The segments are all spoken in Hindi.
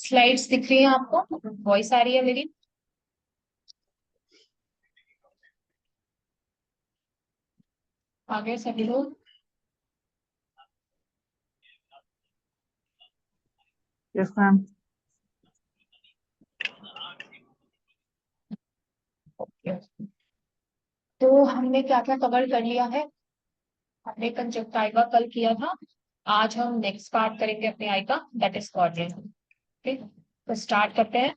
स्लाइड्स दिख रही है आपको? वॉइस आ रही है मेरी? आगे सभी लोग? Yes ma'am. तो हमने क्या क्या कवर कर लिया है? हमने कंजक्टाइवा कल किया था। आज हम नेक्स्ट पार्ट करेंगे अपने आई का, दैट इज कॉर्निया। ठीक, तो स्टार्ट करते हैं।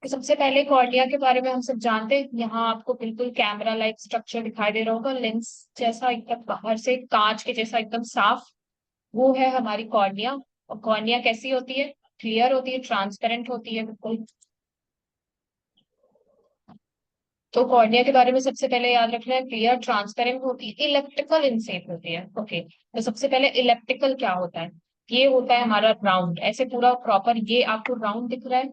तो सबसे पहले कॉर्निया के बारे में हम सब जानते हैं। यहाँ आपको बिल्कुल कैमरा लाइक स्ट्रक्चर दिखाई दे रहा होगा, लेंस जैसा एकदम बाहर से कांच के जैसा एकदम साफ। वो है हमारी कॉर्निया। और कॉर्निया कैसी होती है? क्लियर होती है, ट्रांसपेरेंट होती है बिल्कुल। तो कॉर्निया के बारे में सबसे पहले याद रखना है, क्लियर ट्रांसपेरेंट होती है, इलेक्ट्रिकल इनसेप होती है। ओके, तो सबसे पहले इलेक्ट्रिकल क्या होता है? ये होता है हमारा राउंड, ऐसे पूरा प्रॉपर ये आपको राउंड दिख रहा है।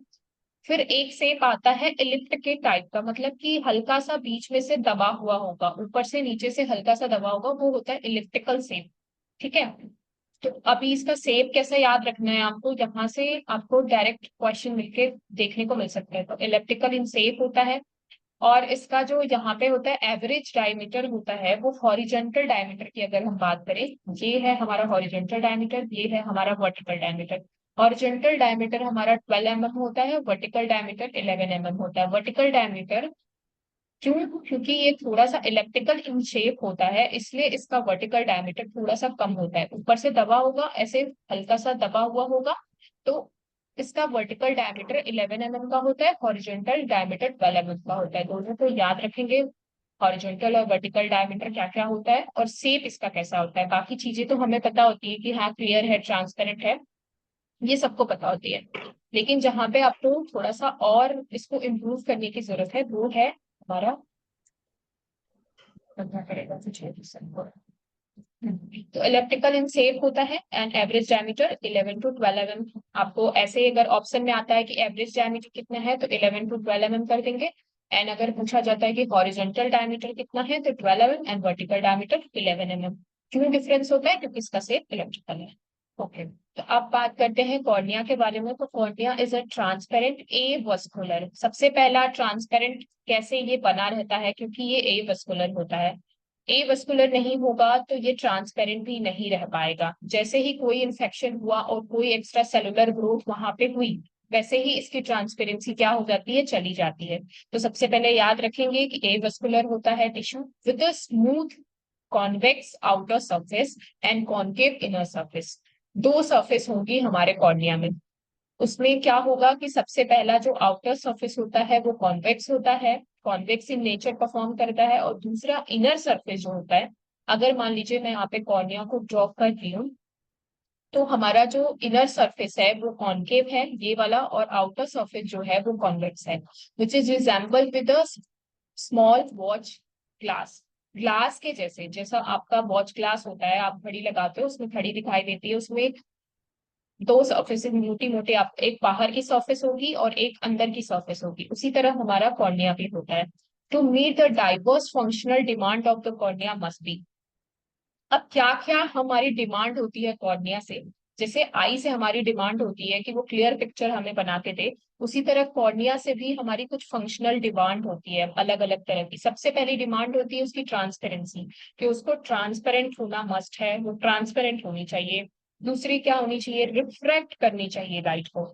फिर एक शेप आता है इलिप्ट के टाइप का, मतलब कि हल्का सा बीच में से दबा हुआ होगा, ऊपर से नीचे से हल्का सा दबा होगा, वो होता है इलिप्टिकल शेप। ठीक है। तो अभी इसका शेप कैसे याद रखना है आपको, यहाँ से आपको डायरेक्ट क्वेश्चन मिलके देखने को मिल सकता है। तो इलिप्टिकल इन शेप होता है। और इसका जो यहाँ पे होता है एवरेज डायमीटर होता है, वो हॉरिजेंटल डायमीटर की अगर हम बात करें, ये है हमारा हॉरिजेंटल डायमीटर, ये है हमारा वर्टिकल डायमीटर। हॉरिजेंटल डायमीटर हमारा 12 mm होता है, वर्टिकल डायमीटर 11 mm होता है। वर्टिकल डायमीटर क्यों? क्योंकि ये थोड़ा सा इलेप्टिकल इन शेप होता है, इसलिए इसका वर्टिकल डायमीटर थोड़ा सा कम होता है। ऊपर से दबा होगा, ऐसे हल्का सा दबा हुआ होगा, तो इसका वर्टिकल डायमीटर 11 mm का होता है, हॉरिजॉन्टल डायमीटर 12 mm का होता है। दोनों को याद रखेंगे, हॉरिजॉन्टल और वर्टिकल डायमीटर क्या क्या होता है और शेप इसका कैसा होता है। बाकी चीजें तो हमें पता होती है कि हाँ क्लियर है, ट्रांसपेरेंट है, ये सबको पता होती है। लेकिन जहाँ पे आपको थोड़ा सा और इसको इम्प्रूव करने की जरूरत है, वो है हमारा करना पड़ेगा मुझे। तो इलेक्ट्रिकल इन शेप होता है and average diameter 11 to 12 mm। आपको ऐसे अगर ऑप्शन में आता है कि एवरेज डायमीटर कितना है तो 11 to 12 mm कर देंगे। एंड अगर पूछा जाता है कि हॉरिजॉन्टल डायमीटर कितना है तो 12 mm and vertical diameter 11 mm। क्यों डिफरेंस होता है? क्योंकि इसका शेप इलेक्ट्रिकल है। ओके, तो अब बात करते हैं कॉर्निया के बारे में। तो cornea is a transparent A vascular. सबसे पहला ट्रांसपेरेंट कैसे ये बना रहता है? क्योंकि ये ए वस्कुलर होता है। ए वस्कुलर नहीं होगा तो ये ट्रांसपेरेंट भी नहीं रह पाएगा। जैसे ही कोई इन्फेक्शन हुआ और कोई एक्स्ट्रा सेलुलर ग्रोथ वहां पे हुई, वैसे ही इसकी ट्रांसपेरेंसी क्या हो जाती है? चली जाती है। तो सबसे पहले याद रखेंगे कि ए वस्कुलर होता है tissue with a smooth convex outer surface and concave inner surface. दो सरफेस होंगी हमारे कॉर्निया में। उसमें क्या होगा कि सबसे पहला जो आउटर सरफेस होता है वो कॉन्वेक्स होता है, कॉन्वेक्स इन नेचर परफॉर्म करता है। और दूसरा इनर सरफेस जो होता है, अगर मान लीजिए मैं यहाँ पे कॉर्निया को ड्रॉ कर रही हूँ, तो हमारा जो इनर सरफेस है वो कॉनकेव है ये वाला, और आउटर सरफेस जो है वो कॉन्वेक्स है, which is resemble with a small watch glass. Glass के जैसे, जैसा आपका वॉच ग्लास होता है, आप घड़ी लगाते हो उसमें घड़ी दिखाई देती है, उसमें दो सरफेस मोटी मोटी, आप एक बाहर की सरफेस होगी और एक अंदर की सरफेस होगी, उसी तरह हमारा कॉर्निया भी होता है। To meet the diverse functional demand of the cornea must be. अब क्या क्या हमारी डिमांड होती है कॉर्निया से? जैसे आई से हमारी डिमांड होती है कि वो क्लियर पिक्चर हमें बना के दे, उसी तरह कॉर्निया से भी हमारी कुछ फंक्शनल डिमांड होती है अलग अलग तरह की। सबसे पहली डिमांड होती है उसकी ट्रांसपेरेंसी, कि उसको ट्रांसपेरेंट होना मस्ट है, वो ट्रांसपेरेंट होनी चाहिए। दूसरी क्या होनी चाहिए? रिफ्रैक्ट करनी चाहिए लाइट को।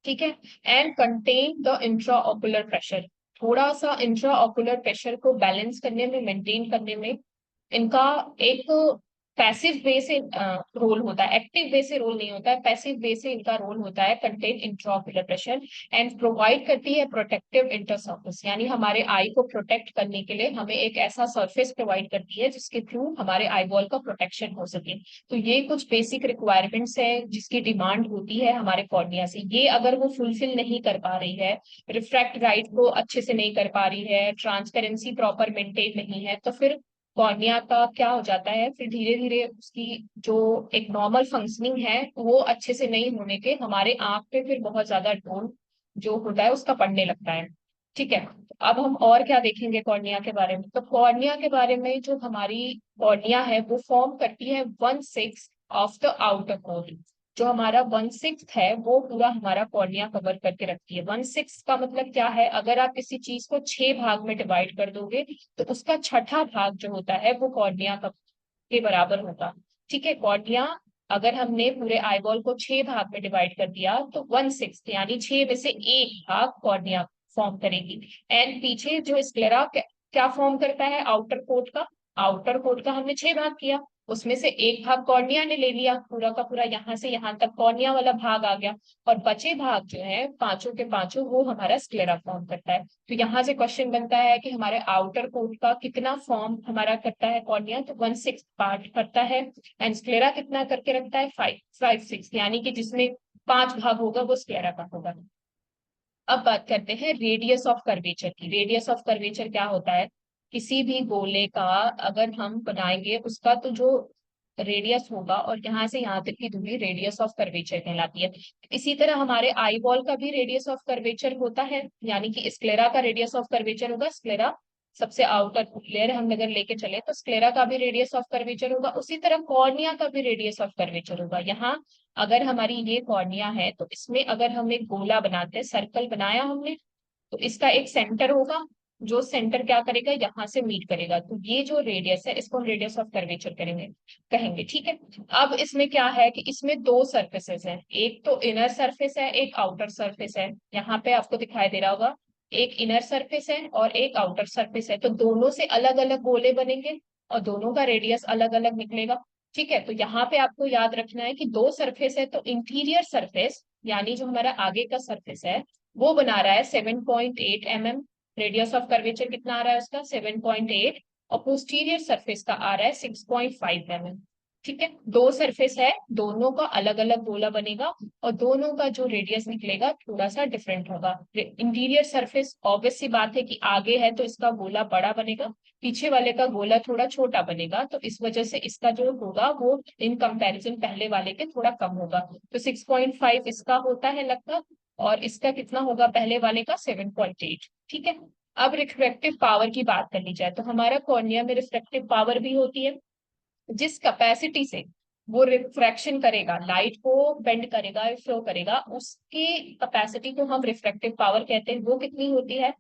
ठीक है। And contain the intra ocular pressure. थोड़ा सा इंट्रा ऑकुलर प्रेशर को बैलेंस करने में, मेंटेन करने में इनका एक पैसिव वे से रोल होता है, एक्टिव वे से रोल नहीं होता है, पैसिव वे से इनका रोल होता है। Contain intraocular pressure and provide करती है प्रोटेक्टिव इंटर सरफेस, यानी हमारे आई को प्रोटेक्ट करने के लिए हमें एक ऐसा सरफेस प्रोवाइड करती है जिसके थ्रू हमारे आई बॉल का प्रोटेक्शन हो सके। तो ये कुछ बेसिक रिक्वायरमेंट्स है जिसकी डिमांड होती है हमारे कॉर्निया से। ये अगर वो फुलफिल नहीं कर पा रही है, रिफ्रैक्ट राइट को अच्छे से नहीं कर पा रही है, ट्रांसपेरेंसी प्रॉपर मेंटेन नहीं है, तो फिर कॉर्निया का क्या हो जाता है? फिर धीरे धीरे उसकी जो एक नॉर्मल फंक्शनिंग है वो अच्छे से नहीं होने के हमारे आंख पे फिर बहुत ज्यादा टोन जो होता है उसका पड़ने लगता है। ठीक है। अब हम और क्या देखेंगे कॉर्निया के बारे में? तो कॉर्निया के बारे में, जो हमारी कॉर्निया है वो फॉर्म करती है 1/6 ऑफ द आउटर कोर। जो हमारा 1/6 है वो पूरा हमारा कॉर्निया कवर करके रखती है। 1/6 का मतलब क्या है, अगर आप किसी चीज को 6 भाग में डिवाइड कर दोगे तो उसका छठा भाग जो होता है वो कॉर्निया का के बराबर होगा। ठीक है, कॉर्निया अगर हमने पूरे आईबॉल को 6 भाग में डिवाइड कर दिया तो 1/6 यानी 6 में से एक भाग कॉर्निया फॉर्म करेगी। एंड पीछे जो स्क्लेरा क्या फॉर्म करता है, आउटर कोट का। आउटर कोट का हमने 6 भाग किया, उसमें से एक भाग कॉर्निया ने ले लिया, पूरा का पूरा यहाँ से यहाँ तक कॉर्निया वाला भाग आ गया। और बचे भाग जो है पांचों के पांचों वो हमारा स्क्लेरा फॉर्म करता है। तो यहाँ से क्वेश्चन बनता है कि हमारे आउटर कोट का कितना फॉर्म हमारा करता है कॉर्निया, तो 1/6 पार्ट करता है। एंड स्क्लेरा कितना करके रखता है, 5/6, यानी कि जिसमें 5 भाग होगा वो स्क्लेरा का होगा। अब बात करते हैं रेडियस ऑफ कर्वेचर की। रेडियस ऑफ कर्वेचर क्या होता है, किसी भी गोले का अगर हम बनाएंगे उसका तो जो रेडियस होगा और यहाँ से यहाँ तक की दूरी रेडियस ऑफ कर्वेचर कहलाती है। इसी तरह हमारे आई बॉल का भी रेडियस ऑफ कर्वेचर होता है, यानी कि स्क्लेरा का रेडियस ऑफ कर्वेचर होगा। स्क्लेरा सबसे आउटर लेयर हम अगर लेके चले तो स्क्लेरा का भी रेडियस ऑफ कर्वेचर होगा, उसी तरह कॉर्निया का भी रेडियस ऑफ कर्वेचर होगा। यहाँ अगर हमारी ये कॉर्निया है तो इसमें अगर हम एक गोला बनाते हैं, सर्कल बनाया हमने, तो इसका एक सेंटर होगा, जो सेंटर क्या करेगा, यहाँ से मीट करेगा। तो ये जो रेडियस है इसको हम रेडियस ऑफ कर्वेचर करेंगे कहेंगे। ठीक है, अब इसमें क्या है कि इसमें दो सरफेसेस हैं, एक तो इनर सरफेस है, एक आउटर सरफेस है। यहाँ पे आपको दिखाई दे रहा होगा, एक इनर सरफेस है और एक आउटर सरफेस है। तो दोनों से अलग अलग गोले बनेंगे और दोनों का रेडियस अलग अलग निकलेगा। ठीक है, तो यहाँ पे आपको याद रखना है कि दो सरफेस है, तो इंटीरियर सरफेस यानी जो हमारा आगे का सरफेस है वो बना रहा है 7.8 mm। रेडियस ऑफ कर्वेचर कितना आ रहा है उसका, 7.8। और पोस्टीरियर सरफेस का आ रहा है 6.5 mm। ठीक है, दो सरफेस है, दोनों का अलग अलग गोला बनेगा और दोनों का जो रेडियस निकलेगा थोड़ा सा डिफरेंट होगा। इंटीरियर सरफेस ऑब्वियस सी बात है कि आगे है तो इसका गोला बड़ा बनेगा, पीछे वाले का गोला थोड़ा छोटा बनेगा, तो इस वजह से इसका जो होगा वो इन कंपैरिजन पहले वाले के थोड़ा कम होगा। तो 6.5 इसका होता है लगभग, और इसका कितना होगा पहले वाले का, 7.8। ठीक है, अब रिफ्रैक्टिव पावर की बात कर ली जाए तो हमारा कॉर्निया में रिफ्रैक्टिव पावर भी होती है। जिस कैपेसिटी से वो रिफ्रैक्शन करेगा, लाइट को बेंड करेगा, फ्लो करेगा, उसकी कैपेसिटी को हम रिफ्रैक्टिव पावर कहते हैं। वो कितनी होती है,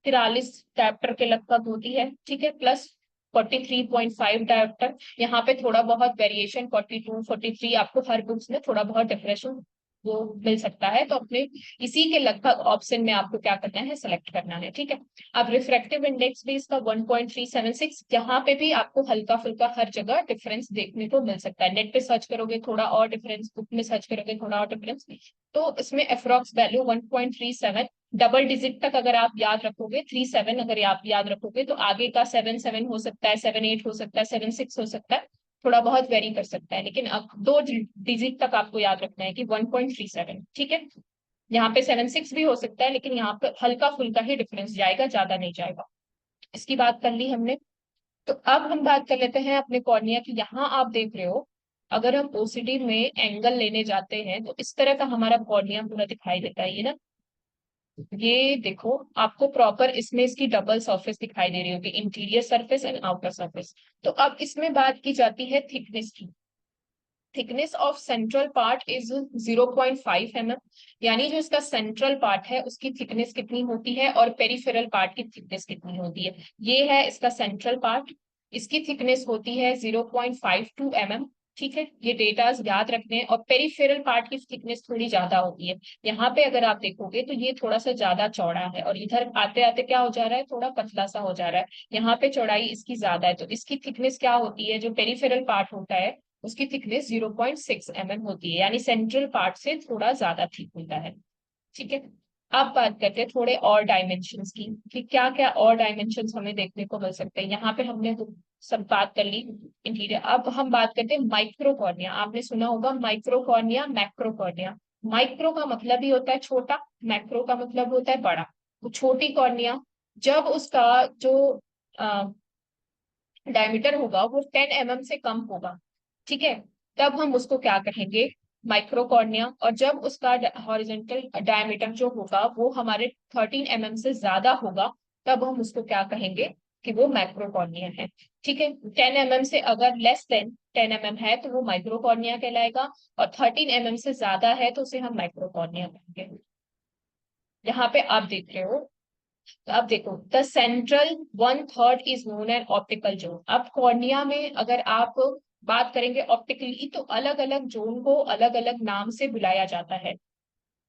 43 डायोप्टर के लगभग होती है। ठीक है, प्लस 43.5 डायोप्टर। यहाँ पे थोड़ा बहुत वेरिएशन, 42 43 आपको हर बुक्स में थोड़ा बहुत डिफरेंशियल वो मिल सकता है, तो अपने इसी के लगभग ऑप्शन में आपको क्या करना है, सेलेक्ट करना है। ठीक है, अब रिफ्रैक्टिव इंडेक्स भी इसका 1.376। यहाँ पे भी आपको हल्का फुल्का हर जगह डिफरेंस देखने को मिल सकता है, नेट पे सर्च करोगे थोड़ा और डिफरेंस, बुक में सर्च करोगे थोड़ा और डिफरेंस। तो इसमें अप्रोक्स वैल्यू 1.37, डबल डिजिट तक अगर आप याद रखोगे, 37 अगर आप याद रखोगे तो आगे का 7.7 हो सकता है, 7.8 हो सकता है, 7.6 हो सकता है, थोड़ा बहुत वेरी कर सकता है, लेकिन अब दो डिजिट तक आपको याद रखना है कि 1.37। ठीक है, यहाँ पे 7.6 भी हो सकता है, लेकिन यहाँ पे हल्का फुल्का ही डिफरेंस जाएगा, ज्यादा नहीं जाएगा। इसकी बात कर ली हमने। तो अब हम बात कर लेते हैं अपने कॉर्निया की। यहाँ आप देख रहे हो, अगर हम ओसीडी में एंगल लेने जाते हैं तो इस तरह का हमारा कॉर्निया पूरा दिखाई देता है, ये ना। ये देखो, आपको प्रॉपर इसमें इसकी डबल सरफेस दिखाई दे रही होगी, interior surface and outer surface. तो अब इसमें बात की जाती है थिकनेस की। Thickness of central part is 0.5 mm, यानी जो इसका सेंट्रल पार्ट है उसकी थिकनेस कितनी होती है और पेरिफेरल पार्ट की थिकनेस कितनी होती है। ये है इसका सेंट्रल पार्ट, इसकी थिकनेस होती है 0.52 mm। ठीक है, ये डेटा याद रखने हैं। और पेरिफेरल पार्ट की थिकनेस थोड़ी ज्यादा होती है, यहाँ पे अगर आप देखोगे तो ये थोड़ा सा ज्यादा चौड़ा है और इधर आते आते क्या हो जा रहा है, थोड़ा पतला सा हो जा रहा है। यहाँ पे चौड़ाई इसकी ज्यादा है, तो इसकी थिकनेस क्या होती है, जो पेरिफेरल पार्ट होता है उसकी थिकनेस 0.6 mm होती है, यानी सेंट्रल पार्ट से थोड़ा ज्यादा थिक होता है। ठीक है, अब बात करते हैं थोड़े और डायमेंशंस की कि क्या क्या और डायमेंशंस हमें देखने को मिल सकते हैं। यहाँ पे हमने तो सब बात कर ली इंटीरियर। अब हम बात करते हैं माइक्रोकॉर्निया। आपने सुना होगा माइक्रोकॉर्निया, मैक्रोकॉर्निया। माइक्रो का मतलब ही होता है छोटा, मैक्रो का मतलब होता है बड़ा। तो छोटी कॉर्निया, जब उसका जो डायमीटर होगा वो 10 mm से कम होगा, ठीक है, तब हम उसको क्या कहेंगे, माइक्रोकॉर्निया। और जब उसका हॉरिजॉन्टल डायमीटर जो होगा वो हमारे 13 mm से ज्यादा होगा, तब हम उसको क्या कहेंगे, कि वो माइक्रोकॉर्निया है। ठीक है, 10 mm से अगर लेस देन 10 mm है तो वो माइक्रोकॉर्निया कहलाएगा, और 13 mm से ज्यादा है तो उसे हम माइक्रोकॉर्निया कहेंगे। यहाँ पे आप देख रहे हो, तो अब देखो, the central 1/3 is known an optical zone. अब कॉर्निया में अगर आप बात करेंगे ऑप्टिकली, तो अलग अलग जोन को अलग अलग नाम से बुलाया जाता है।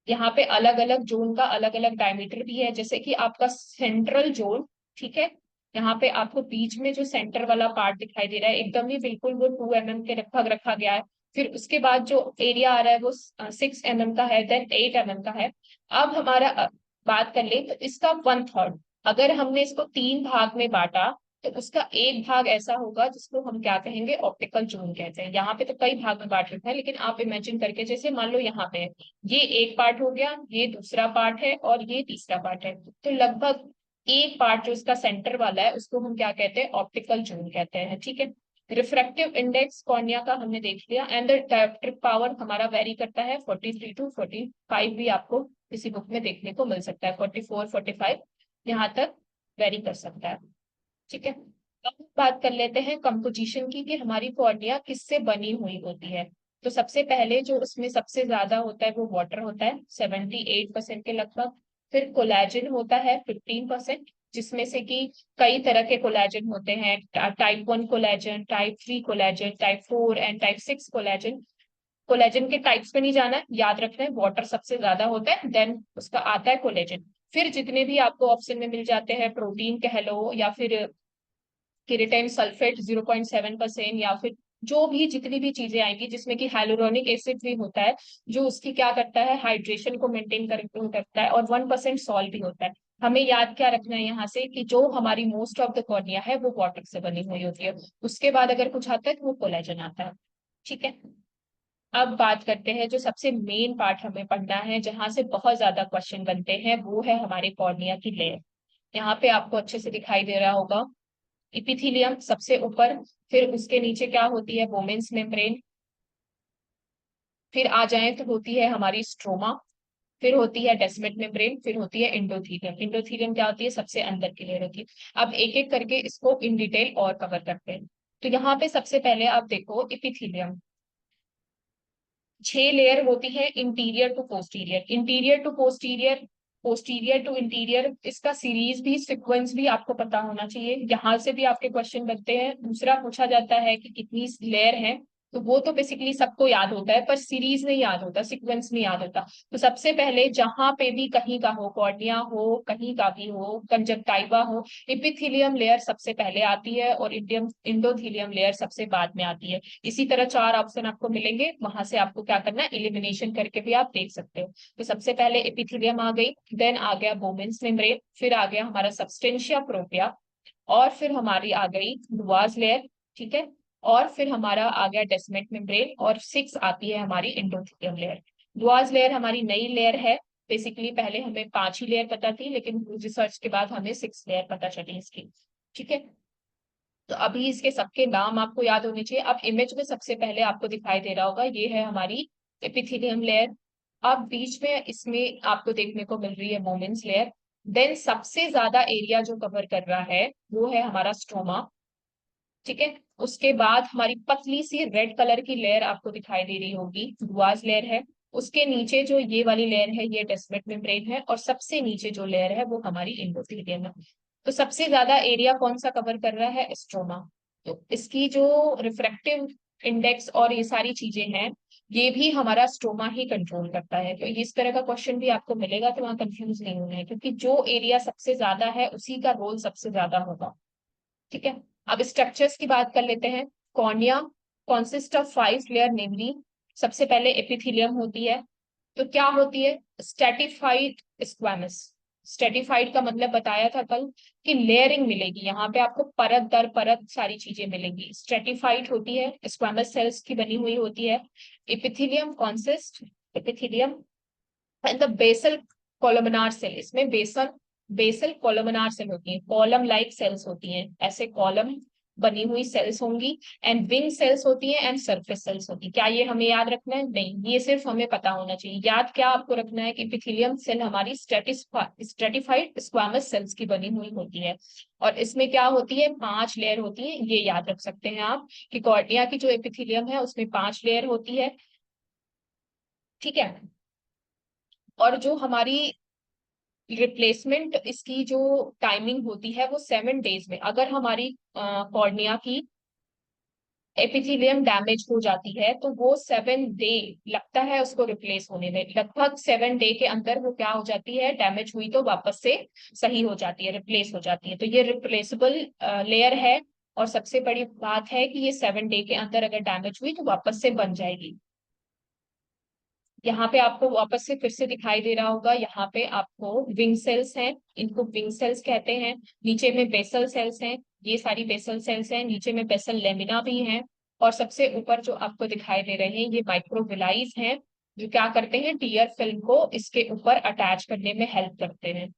यहाँ पे अलग अलग जोन का अलग अलग डायमीटर भी है, जैसे कि आपका सेंट्रल जोन, ठीक है, यहाँ पे आपको बीच में जो सेंटर वाला पार्ट दिखाई दे रहा है एकदम ही बिल्कुल वो 2 mm के लगभग रखा गया है। फिर उसके बाद जो एरिया आ रहा है वो 6 mm का है, देन 8 mm का है। अब हमारा बात कर ले तो इसका 1/3, अगर हमने इसको 3 भाग में बांटा तो उसका एक भाग ऐसा होगा जिसको हम क्या कहेंगे, ऑप्टिकल जोन कहते हैं। यहाँ पे तो कई भाग में बांट रखा है, लेकिन आप इमेजिन करके, जैसे मान लो यहाँ पे ये एक पार्ट हो गया, ये दूसरा पार्ट है और ये तीसरा पार्ट है, तो लगभग एक पार्ट जो इसका सेंटर वाला है उसको हम क्या कहते हैं, ऑप्टिकल जोन कहते हैं। ठीक है, रिफ्रैक्टिव इंडेक्स कॉर्निया का हमने देख लिया, एंड द डायोप्ट्रिक पावर हमारा वेरी करता है 43 to 45, भी आपको किसी बुक में देखने को मिल सकता है, 44 45 यहाँ तक वेरी कर सकता है। ठीक है, अब बात कर लेते हैं कंपोजिशन की, कि हमारी कॉर्निया किससे बनी हुई होती है। तो सबसे पहले जो उसमें सबसे ज्यादा होता है वो वाटर होता है 78% के लगभग। फिर कोलेजन होता है 15%, जिसमें से कि कई तरह के कोलेजन होते हैं, type 1 collagen, type 3 collagen, type 4 and type 6 collagen. Collagen के टाइप्स पे नहीं जाना है, याद रखना है वाटर सबसे ज्यादा होता है, देन उसका आता है कोलेजन। फिर जितने भी आपको ऑप्शन में मिल जाते हैं, प्रोटीन कह लो या फिर किरेटाइन सल्फेट 0.7%, या फिर जो भी जितनी भी चीजें आएंगी जिसमें कि हाइलुरोनिक एसिड भी होता है, जो उसकी क्या करता है, हाइड्रेशन को मेंटेन करता है, और 1% सॉल्ट भी होता है। हमें याद क्या रखना है यहाँ से, कि जो हमारी मोस्ट ऑफ द कॉर्निया है वो वाटर से बनी हुई होती है। उसके बाद अगर कुछ आता है तो वो कोलेजन आता है। ठीक है, अब बात करते हैं जो सबसे मेन पार्ट हमें पढ़ना है, जहां से बहुत ज्यादा क्वेश्चन बनते हैं, वो है हमारे कॉर्निया की लेयर। यहाँ पे आपको अच्छे से दिखाई दे रहा होगा, इपिथीलियम सबसे ऊपर, फिर उसके नीचे क्या होती है, वोमेन्स मेम्ब्रेन, फिर आ जाए तो होती है हमारी स्ट्रोमा, फिर होती है डेस्मेट मेम्ब्रेन, फिर होती है इंडोथीलियम। इंडोथीलियम क्या होती है, सबसे अंदर की लेयर होती है। अब एक एक करके इसको इन डिटेल और कवर करते हैं। तो यहाँ पे सबसे पहले आप देखो इपिथीलियम, 6 लेयर होती है, interior to posterior, interior to posterior, posterior to interior. इसका सीरीज भी, सीक्वेंस भी आपको पता होना चाहिए, यहाँ से भी आपके क्वेश्चन बनते हैं। दूसरा पूछा जाता है कि कितनी लेयर है, तो वो तो बेसिकली सबको याद होता है, पर सीरीज नहीं याद होता, सीक्वेंस नहीं याद होता। तो सबसे पहले जहां पे भी कहीं का हो, कॉर्निया हो, कहीं का भी हो, कंजक्टाइवा हो, इपिथीलियम लेयर सबसे पहले आती है और इंडोथीलियम लेयर सबसे बाद में आती है। इसी तरह 4 ऑप्शन आपको मिलेंगे, वहां से आपको क्या करना है, इलिमिनेशन करके भी आप देख सकते हो। तो सबसे पहले एपिथेलियम आ गई, देन आ गया बोमेन्स मेम्ब्रेन, फिर आ गया हमारा सबस्टेंशिया प्रोपिया, और फिर हमारी आ गई डुआज लेयर। ठीक है, और फिर हमारा आ गया डेस्मेट मेम्ब्रेन, और 6 आती है हमारी इंडोथेलियम लेयर। डुआज लेयर हमारी नई लेयर है, बेसिकली पहले हमें 5 ही लेयर पता थी, लेकिन रिसर्च के बाद हमें 6 लेयर पता चली इसकी। ठीक है, तो अभी इसके सबके नाम आपको याद होने चाहिए। अब इमेज में सबसे पहले आपको दिखाई दे रहा होगा, ये है हमारी एपिथेलियम लेयर। अब बीच में इसमें आपको देखने को मिल रही है वोमेन्स लेयर। देन सबसे ज्यादा एरिया जो कवर कर रहा है वो है हमारा स्ट्रोमा। ठीक है, उसके बाद हमारी पतली सी रेड कलर की लेयर आपको दिखाई दे रही होगी, डुआज लेयर है। उसके नीचे जो ये वाली लेयर है ये डेस्मेट मेम्ब्रेन है, और सबसे नीचे जो लेयर है वो हमारी इंडोथेलियम है। तो सबसे ज्यादा एरिया कौन सा कवर कर रहा है, स्ट्रोमा। तो इसकी जो रिफ्रैक्टिव इंडेक्स और ये सारी चीजें हैं, ये भी हमारा स्ट्रोमा ही कंट्रोल करता है। तो इस तरह का क्वेश्चन भी आपको मिलेगा, तो वहां कंफ्यूज नहीं होना है, क्योंकि जो एरिया सबसे ज्यादा है उसी का रोल सबसे ज्यादा होगा। ठीक है, अब स्ट्रक्चर्स की बात कर लेते हैं। कॉर्निया कॉन्सिस्ट ऑफ 5 लेयर, नेमली सबसे पहले एपिथेलियम होती है। तो क्या होती है, स्ट्रेटिफाइड स्क्वैमस। स्ट्रेटिफाइड का मतलब बताया था कल, कि लेयरिंग मिलेगी, यहाँ पे आपको परत दर परत सारी चीजें मिलेंगी। स्ट्रेटिफाइड होती है, स्क्वैमस सेल्स की बनी हुई होती है। Epithelium consist, epithelium and the basal columnar cell, इसमें बेसल बेसल कोलमनार सेल होती है, कॉलम लाइक सेल्स होती हैं, ऐसे कॉलम बनी हुई सेल्स होंगी, एंड विंग सेल्स होती है, एंड सरफेस सेल्स होती है। क्या ये हमें याद रखना है? नहीं, ये सिर्फ हमें पता होना चाहिए। याद क्या आपको रखना है कि एपिथेलियम सेल हमारी स्ट्रेटिफाइड स्क्वामस सेल्स की बनी हुई होती है, और इसमें क्या होती है, 5 लेयर होती है। ये याद रख सकते हैं आप कि कॉर्निया की जो एपिथेलियम है उसमें 5 लेयर होती है। ठीक है। और जो हमारी रिप्लेसमेंट इसकी जो टाइमिंग होती है वो 7 डेज में, अगर हमारी कॉर्निया की एपिथेलियम डैमेज हो जाती है तो वो 7 डे लगता है उसको रिप्लेस होने में। लगभग 7 डे के अंदर वो क्या हो जाती है, डैमेज हुई तो वापस से सही हो जाती है, रिप्लेस हो जाती है। तो ये रिप्लेसेबल लेयर है, और सबसे बड़ी बात है कि ये 7 डे के अंदर अगर डैमेज हुई तो वापस से बन जाएगी। यहाँ पे आपको वापस से फिर से दिखाई दे रहा होगा, यहाँ पे आपको विंग सेल्स हैं, इनको विंग सेल्स कहते हैं। नीचे में बेसल सेल्स हैं, ये सारी बेसल सेल्स हैं। नीचे में बेसल लेमिना भी हैं, और सबसे ऊपर जो आपको दिखाई दे रहे हैं ये माइक्रोविलाइज हैं, जो क्या करते हैं, टीयर फिल्म को इसके ऊपर अटैच करने में हेल्प करते हैं।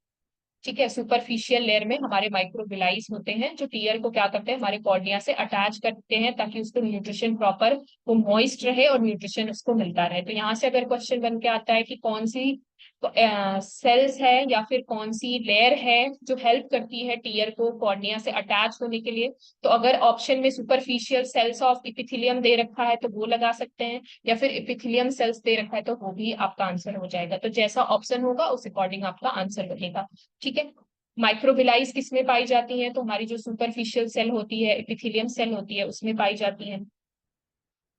ठीक है। सुपरफिशियल लेयर में हमारे माइक्रोविलाइज होते हैं जो टीयर को क्या करते हैं, हमारे कॉर्निया से अटैच करते हैं ताकि उसको न्यूट्रिशन प्रॉपर, वो मॉइस्ट रहे और न्यूट्रिशन उसको मिलता रहे। तो यहाँ से अगर क्वेश्चन बन के आता है कि कौन सी सेल्स है या फिर कौन सी लेयर है जो हेल्प करती है टीयर को कॉर्निया से अटैच होने के लिए, तो अगर ऑप्शन में सुपरफिशियल सेल्स ऑफ इपिथेलियम दे रखा है तो वो लगा सकते हैं, या फिर इपिथेलियम सेल्स दे रखा है तो वो भी आपका आंसर हो जाएगा। तो जैसा ऑप्शन होगा उस अकॉर्डिंग आपका आंसर बनेगा। ठीक है। माइक्रोविलाइज किस में पाई जाती है, तो हमारी जो सुपरफिशियल सेल होती है, एपिथेलियम सेल होती है, उसमें पाई जाती है।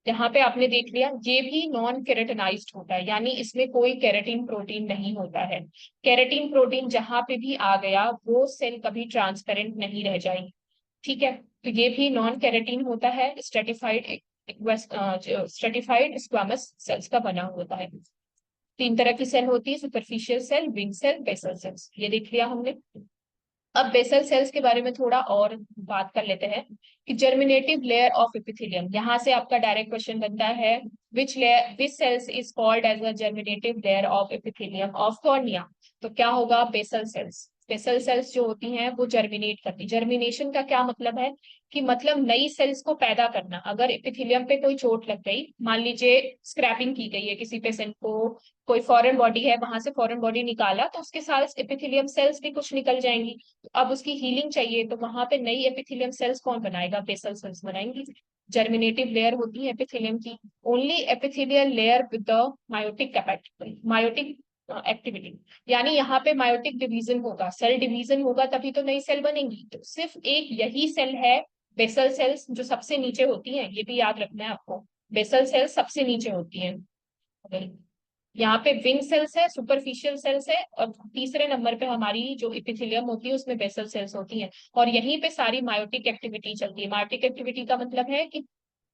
यहाँ पे आपने देख लिया ये भी नॉन केरेटिनाइज्ड होता है, यानी इसमें कोई केराटिन प्रोटीन नहीं होता है। केराटिन प्रोटीन जहां पे भी आ गया वो सेल कभी ट्रांसपेरेंट नहीं रह जाएगी। ठीक है। तो ये भी नॉन केराटिन होता है, स्ट्रेटिफाइड स्ट्रेटिफाइड स्क्वामस सेल्स का बना होता है। 3 तरह की सेल होती है, superficial cell, wing cell, basal cells, ये देख लिया हमने। अब बेसल सेल्स के बारे में थोड़ा और बात कर लेते हैं कि जर्मिनेटिव लेयर ऑफ एपिथेलियम, यहाँ से आपका डायरेक्ट क्वेश्चन बनता है which cells is called as a germinative layer of epithelium of cornea. तो क्या होगा, बेसल सेल्स। बेसल सेल्स जो होती हैं वो जर्मिनेट करती। जर्मिनेशन का क्या मतलब है कि मतलब नई सेल्स को पैदा करना। अगर एपिथेलियम पे कोई चोट लग गई, मान लीजिए स्क्रैपिंग की गई है किसी पेशेंट को, कोई फॉरेन बॉडी है, वहां से फॉरेन बॉडी निकाला तो उसके साथ एपिथेलियम सेल्स भी कुछ निकल जाएंगी। अब उसकी हीलिंग चाहिए तो वहां पे नई एपिथेलियम सेल्स कौन बनाएगा, बेसल सेल्स बनाएंगी। जर्मिनेटिव लेयर होती है एपिथेलियम की, only epithelial layer with the mitotic capacity, mitotic activity. यानी यहाँ पे मायोटिक डिवीजन होगा, सेल डिवीजन होगा तभी तो नई सेल बनेंगी। तो सिर्फ एक यही सेल है बेसल सेल्स जो सबसे नीचे होती है, ये भी याद रखना है आपको। बेसल सेल्स सबसे नीचे होती है। यहाँ पे विंग सेल्स है, सुपरफिशियल सेल्स है, और तीसरे नंबर पे हमारी जो इपिथेलियम होती है उसमें बेसल सेल्स होती हैं। और यहीं पे सारी मायोटिक एक्टिविटी चलती है। मायोटिक एक्टिविटी का मतलब है कि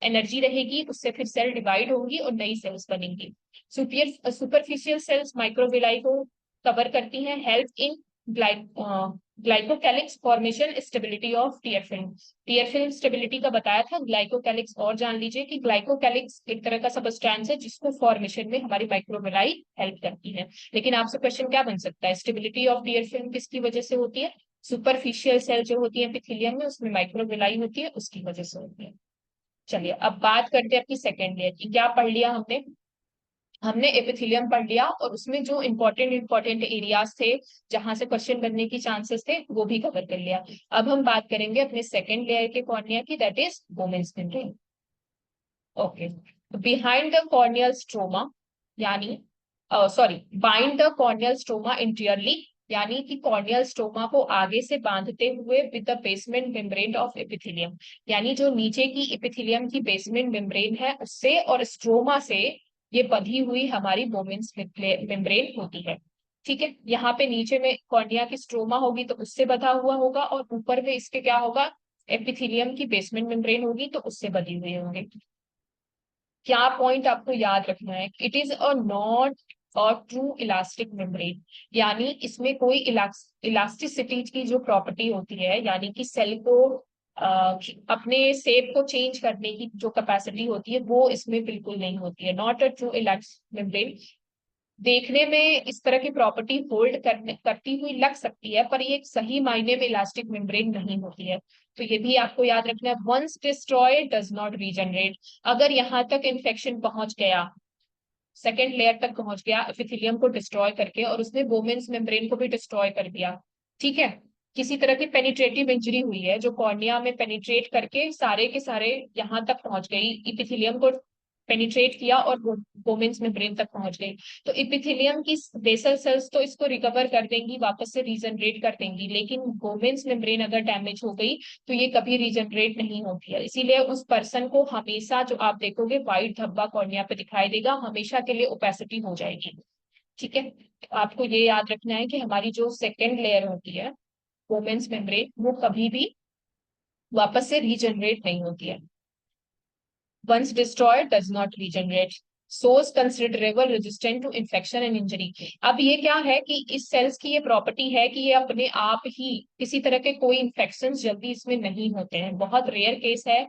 एनर्जी रहेगी, उससे फिर सेल डिवाइड होंगी और नई सेल्स बनेंगी। सुपरफिशियल सेल्स माइक्रोविलाई को कवर करती हैं, help in glycocalyx formation, stability of tier film. Tier film stability का बताया था, ग्लाइकोकैलिक्स और जान लीजिए कि ग्लाइकोकैलिक्स एक तरह का सबस्टेंस है जिसको फॉर्मेशन में हमारी माइक्रोविलाई हेल्प करती है। लेकिन आपसे क्वेश्चन क्या बन सकता है, स्टेबिलिटी ऑफ टीयर फिल्म किसकी वजह से होती है, सुपरफिशियल सेल जो होती है एपिथेलियम में उसमें माइक्रोविलाई होती है, उसकी वजह से होती है। चलिए अब बात करते हैं अपनी सेकेंड लेयर की। क्या पढ़ लिया हमने, हमने एपिथेलियम पढ़ लिया और उसमें जो इंपॉर्टेंट एरियाज थे जहां से क्वेश्चन बनने की चांसेस थे वो भी कवर कर लिया। अब हम बात करेंगे अपने सेकेंड लेयर के कॉर्निया की, that is Bowman's membrane. Okay. Behind the corneal stroma, यानी sorry, bind the corneal stroma anteriorly, यानी कि कॉर्नियल स्ट्रोमा को आगे से बांधते हुए with the basement membrane of epithelium, यानी जो नीचे की एपिथेलियम की बेसमेंट मेम्ब्रेन है उससे और स्ट्रोमा से ये बंधी हुई हमारी बोमेन्स मेम्ब्रेन होती है। ठीक है। यहाँ पे नीचे में कॉर्निया की स्ट्रोमा होगी तो उससे बंधा हुआ होगा, और ऊपर में इसके क्या होगा, एपिथेलियम की बेसमेंट मेम्ब्रेन होगी तो उससे बंधी हुई होंगी। क्या पॉइंट आपको याद रखना है, इट इज अ नॉट और ट्रू इलास्टिक मेम्ब्रेन, यानी इसमें कोई इलास्टिसिटी की जो प्रॉपर्टी होती है, यानी कि सेल को अपने शेप को चेंज करने की जो कैपेसिटी होती है वो इसमें बिल्कुल नहीं होती है। Not a true elastic membrane. देखने में इस तरह की प्रॉपर्टी होल्ड करती हुई लग सकती है, पर ये एक सही मायने में इलास्टिक मेम्ब्रेन नहीं होती है। तो ये भी आपको याद रखना है, once destroyed does not regenerate. अगर यहाँ तक इन्फेक्शन पहुंच गया, सेकेंड लेयर तक पहुंच गया एपिथेलियम को डिस्ट्रॉय करके, और उसने बोमेन्स मेम्ब्रेन को भी डिस्ट्रॉय कर दिया, ठीक है, किसी तरह की पेनिट्रेटिव इंजरी हुई है जो कॉर्निया में पेनिट्रेट करके सारे के सारे यहाँ तक पहुंच गई, इपिथेलियम को पेनिट्रेट किया और बोमेन्स मेम्ब्रेन तक पहुंच गई, तो इपिथेलियम की बेसल सेल्स तो इसको रिकवर कर देंगी, वापस से रीजनरेट कर देंगी, लेकिन बोमेन्स मेम्ब्रेन अगर डैमेज हो गई तो ये कभी रीजनरेट नहीं होती है। इसीलिए उस पर्सन को हमेशा जो आप देखोगे व्हाइट धब्बा कॉर्निया पे दिखाई देगा, हमेशा के लिए ओपेसिटी हो जाएगी, ठीक है। तो आपको ये याद रखना है कि हमारी जो सेकेंड लेयर होती है वोमेन्स मेम्ब्रेन, वो कभी भी वापस से रीजनरेट नहीं होती है। once destroyed does not regenerate, source considerable resistant to infection and injury. अब ये क्या है कि इस सेल्स की ये प्रॉपर्टी है कि ये अपने आप ही किसी तरह के कोई इन्फेक्शन जल्दी इसमें नहीं होते हैं, बहुत रेयर केस है,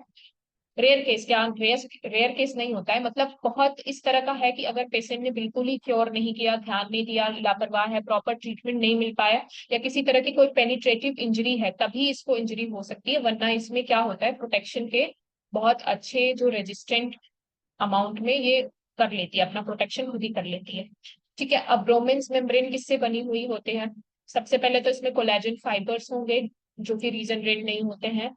रेयर केस क्या, रेयर केस नहीं होता है, मतलब बहुत इस तरह का है कि अगर पेशेंट ने बिल्कुल ही क्योर नहीं किया, ध्यान नहीं दिया, लापरवाह है, प्रॉपर ट्रीटमेंट नहीं मिल पाया, या किसी तरह की कोई पेनिट्रेटिव इंजरी है, तभी इसको इंजरी हो सकती है, वरना इसमें क्या होता है प्रोटेक्शन के बहुत अच्छे जो रेजिस्टेंट अमाउंट में ये कर लेती है, अपना प्रोटेक्शन खुद ही कर लेती है, ठीक है। अब ब्रोमेन्स मेम्ब्रेन किससे बनी हुई होते हैं? सबसे पहले तो इसमें कोलेजन फाइबर्स होंगे जो कि रीजनरेट नहीं होते हैं।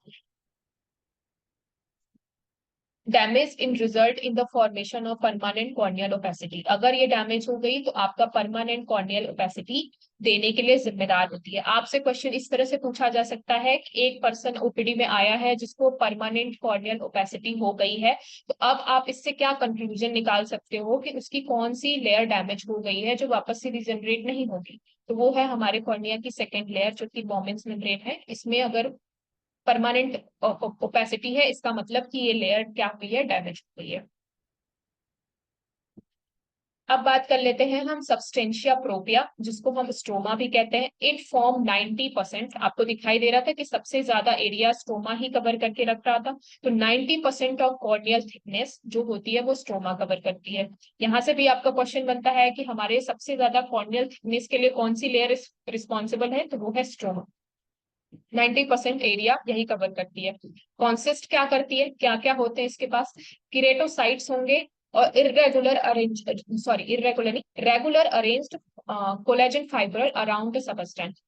Damage in result in the formation of permanent corneal opacity, अगर ये डैमेज हो गई तो आपका परमानेंट कॉर्नियल ओपेसिटी देने के लिए जिम्मेदार होती है। आपसे क्वेश्चन इस तरह से पूछा जा सकता है कि एक पर्सन ओपीडी में आया है जिसको परमानेंट कॉर्नियल ओपेसिटी हो गई है, तो अब आप इससे क्या कंक्लूजन निकाल सकते हो कि उसकी कौन सी लेयर डैमेज हो गई है जो वापस से रिजनरेट नहीं होगी? तो वो है हमारे कॉर्निया की सेकेंड लेयर जो कि बोमेन्स मेम्ब्रेन है। इसमें अगर परमानेंट ओपेसिटी है, इसका मतलब कि ये लेयर क्या हुई है, डैमेज हो गई है। अब बात कर लेते हैं हम सब्सटेंशिया प्रोपिया, जिसको हम स्ट्रोमा भी कहते हैं। इट फॉर्म 90%, आपको दिखाई दे रहा था कि सबसे ज्यादा एरिया स्ट्रोमा ही कवर करके रख रहा था, तो 90% ऑफ कॉर्नियल थिकनेस जो होती है वो स्ट्रोमा कवर करती है। यहाँ से भी आपका क्वेश्चन बनता है कि हमारे सबसे ज्यादा कॉर्नियल थिकनेस के लिए कौन सी लेयर रिस्पॉन्सिबल है, तो वो है स्ट्रोमा। 90% एरिया यही कवर करती है। कॉन्सिस्ट क्या करती है, क्या क्या होते हैं इसके पास? किरेटोसाइट्स होंगे और इरेगुलर अरेंज, सॉरी इरेगुलर नहीं, regular arranged collagen fibre around the substance.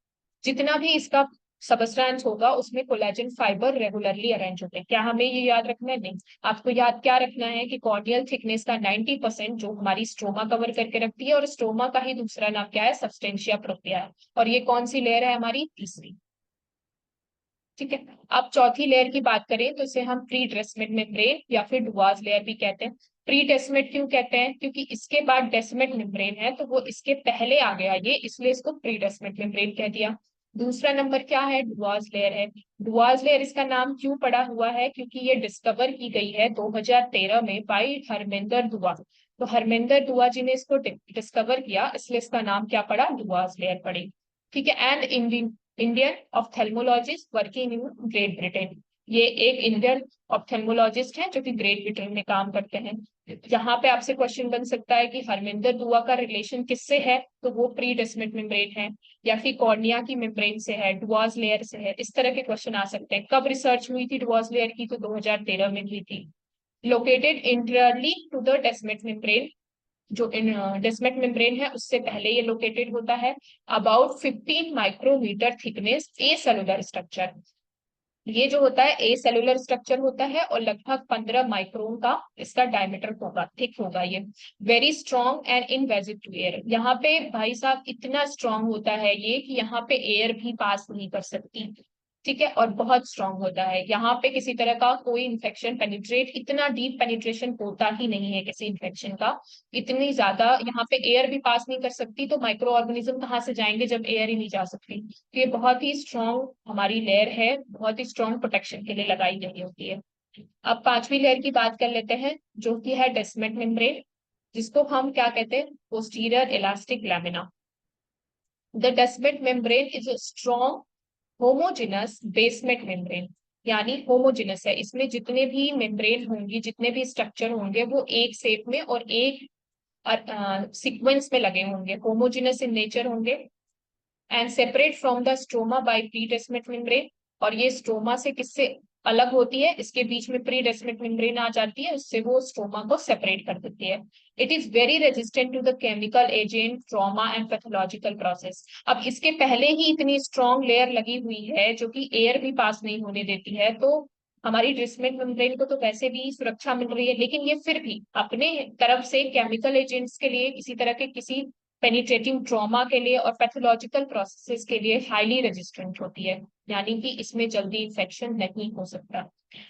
जितना भी इसका सबस्टेंस होगा उसमें कोलेजन फाइबर रेगुलरली अरेंज होते हैं। क्या हमें ये याद रखना है? नहीं, आपको याद क्या रखना है कि कॉर्नियल थिकनेस का 90% जो हमारी स्ट्रोमा कवर करके रखती है, और स्ट्रोमा का ही दूसरा नाम क्या है, सबस्टेंशिया प्रोपिया है, और ये कौन सी लेयर है हमारी, तीसरी, ठीक है। अब चौथी लेयर की बात करें तो इसे हम प्री डेस्मेट मेम्ब्रेन या फिर डुआज लेयर भी कहते हैं। प्री डेस्मेट क्यों कहते हैं? क्योंकि इसके बाद डेस्मेट मेम्ब्रेन है, तो वो इसके पहले आ गया ये, इसलिए इसको प्री डेस्मेट मेम्ब्रेन कह दिया। दूसरा नंबर क्या है, डुआज लेयर है। डुआज लेयर इसका नाम क्यों पड़ा हुआ है? क्योंकि ये डिस्कवर की गई है 2013 में बाई हरमिंदर दुआ, तो हरमिंदर दुआ जी ने इसको डिस्कवर किया, इसलिए इसका नाम क्या पड़ा, डुआज लेयर पड़ी, ठीक है। And Indian ophthalmologist working in great Britain, ये एक इंडियन ऑप्थेल्मोलॉजिस्ट है जो कि ग्रेट ब्रिटेन में काम करते हैं। यहाँ पे आपसे क्वेश्चन बन सकता है कि हरमिंदर दुआ का रिलेशन किससे है, तो वो प्री डेस्मेट मेम्ब्रेन है, या फिर कॉर्निया की मेम्ब्रेन से है, डुआज लेयर से है, इस तरह के क्वेश्चन आ सकते हैं। कब रिसर्च हुई थी डुआज लेयर की, तो 2013 में हुई थी। Located anteriorly to the Descemet membrane, जो डेस्मेट मेम्ब्रेन है उससे पहले ये लोकेटेड होता है। About 15 micrometre thickness, acellular structure, ये जो होता है ए सेलुलर स्ट्रक्चर होता है, और लगभग 15 माइक्रोन का इसका डायमीटर होगा, थिक होगा ये। Very strong and invasive to air, यहाँ पे भाई साहब इतना स्ट्रॉन्ग होता है ये कि यहाँ पे एयर भी पास नहीं कर सकती, ठीक है, और बहुत स्ट्रॉन्ग होता है। यहाँ पे किसी तरह का कोई इन्फेक्शन पेनिट्रेट, इतना डीप पेनिट्रेशन होता ही नहीं है किसी इन्फेक्शन का, इतनी ज्यादा यहाँ पे एयर भी पास नहीं कर सकती, तो माइक्रो ऑर्गेनिज्म कहाँ से जाएंगे जब एयर ही नहीं जा सकती। तो ये बहुत ही स्ट्रॉन्ग हमारी लेयर है, बहुत ही स्ट्रॉन्ग प्रोटेक्शन के लिए लगाई गई होती है। अब पांचवी लेयर की बात कर लेते हैं जो कि है डेस्मेट मेम्ब्रेन, जिसको हम क्या कहते हैं, posterior elastic lamina. The Descemet membrane is a strong homogeneous basement membrane, यानी होमोजिनस है, इसमें जितने भी मेम्ब्रेन होंगी, जितने भी स्ट्रक्चर होंगे वो एक शेप में और एक सीक्वेंस में लगे होंगे, होमोजेनस इन नेचर होंगे, and separate from the stroma by pre Descemet membrane. और ये स्ट्रोमा से किससे अलग होती है, इसके बीच में प्री डेस्मेट मेम्ब्रेन आ जाती है, उससे वो स्ट्रोमा को सेपरेट कर देती है। It is very resistant to the chemical agent, trauma and pathological process. अब इसके पहले ही इतनी स्ट्रॉन्ग लेयर लगी हुई है जो कि एयर भी पास नहीं होने देती है, तो हमारी डेस्मेट मेम्ब्रेन को तो वैसे भी सुरक्षा मिल रही है, लेकिन ये फिर भी अपने तरफ से केमिकल एजेंट्स के लिए, किसी तरह के किसी पेनिट्रेटिंग ट्रॉमा के लिए और पैथोलॉजिकल प्रोसेसेस के लिए हाईली रेजिस्टेंट होती है, यानी कि इसमें जल्दी इंफेक्शन नहीं हो सकता।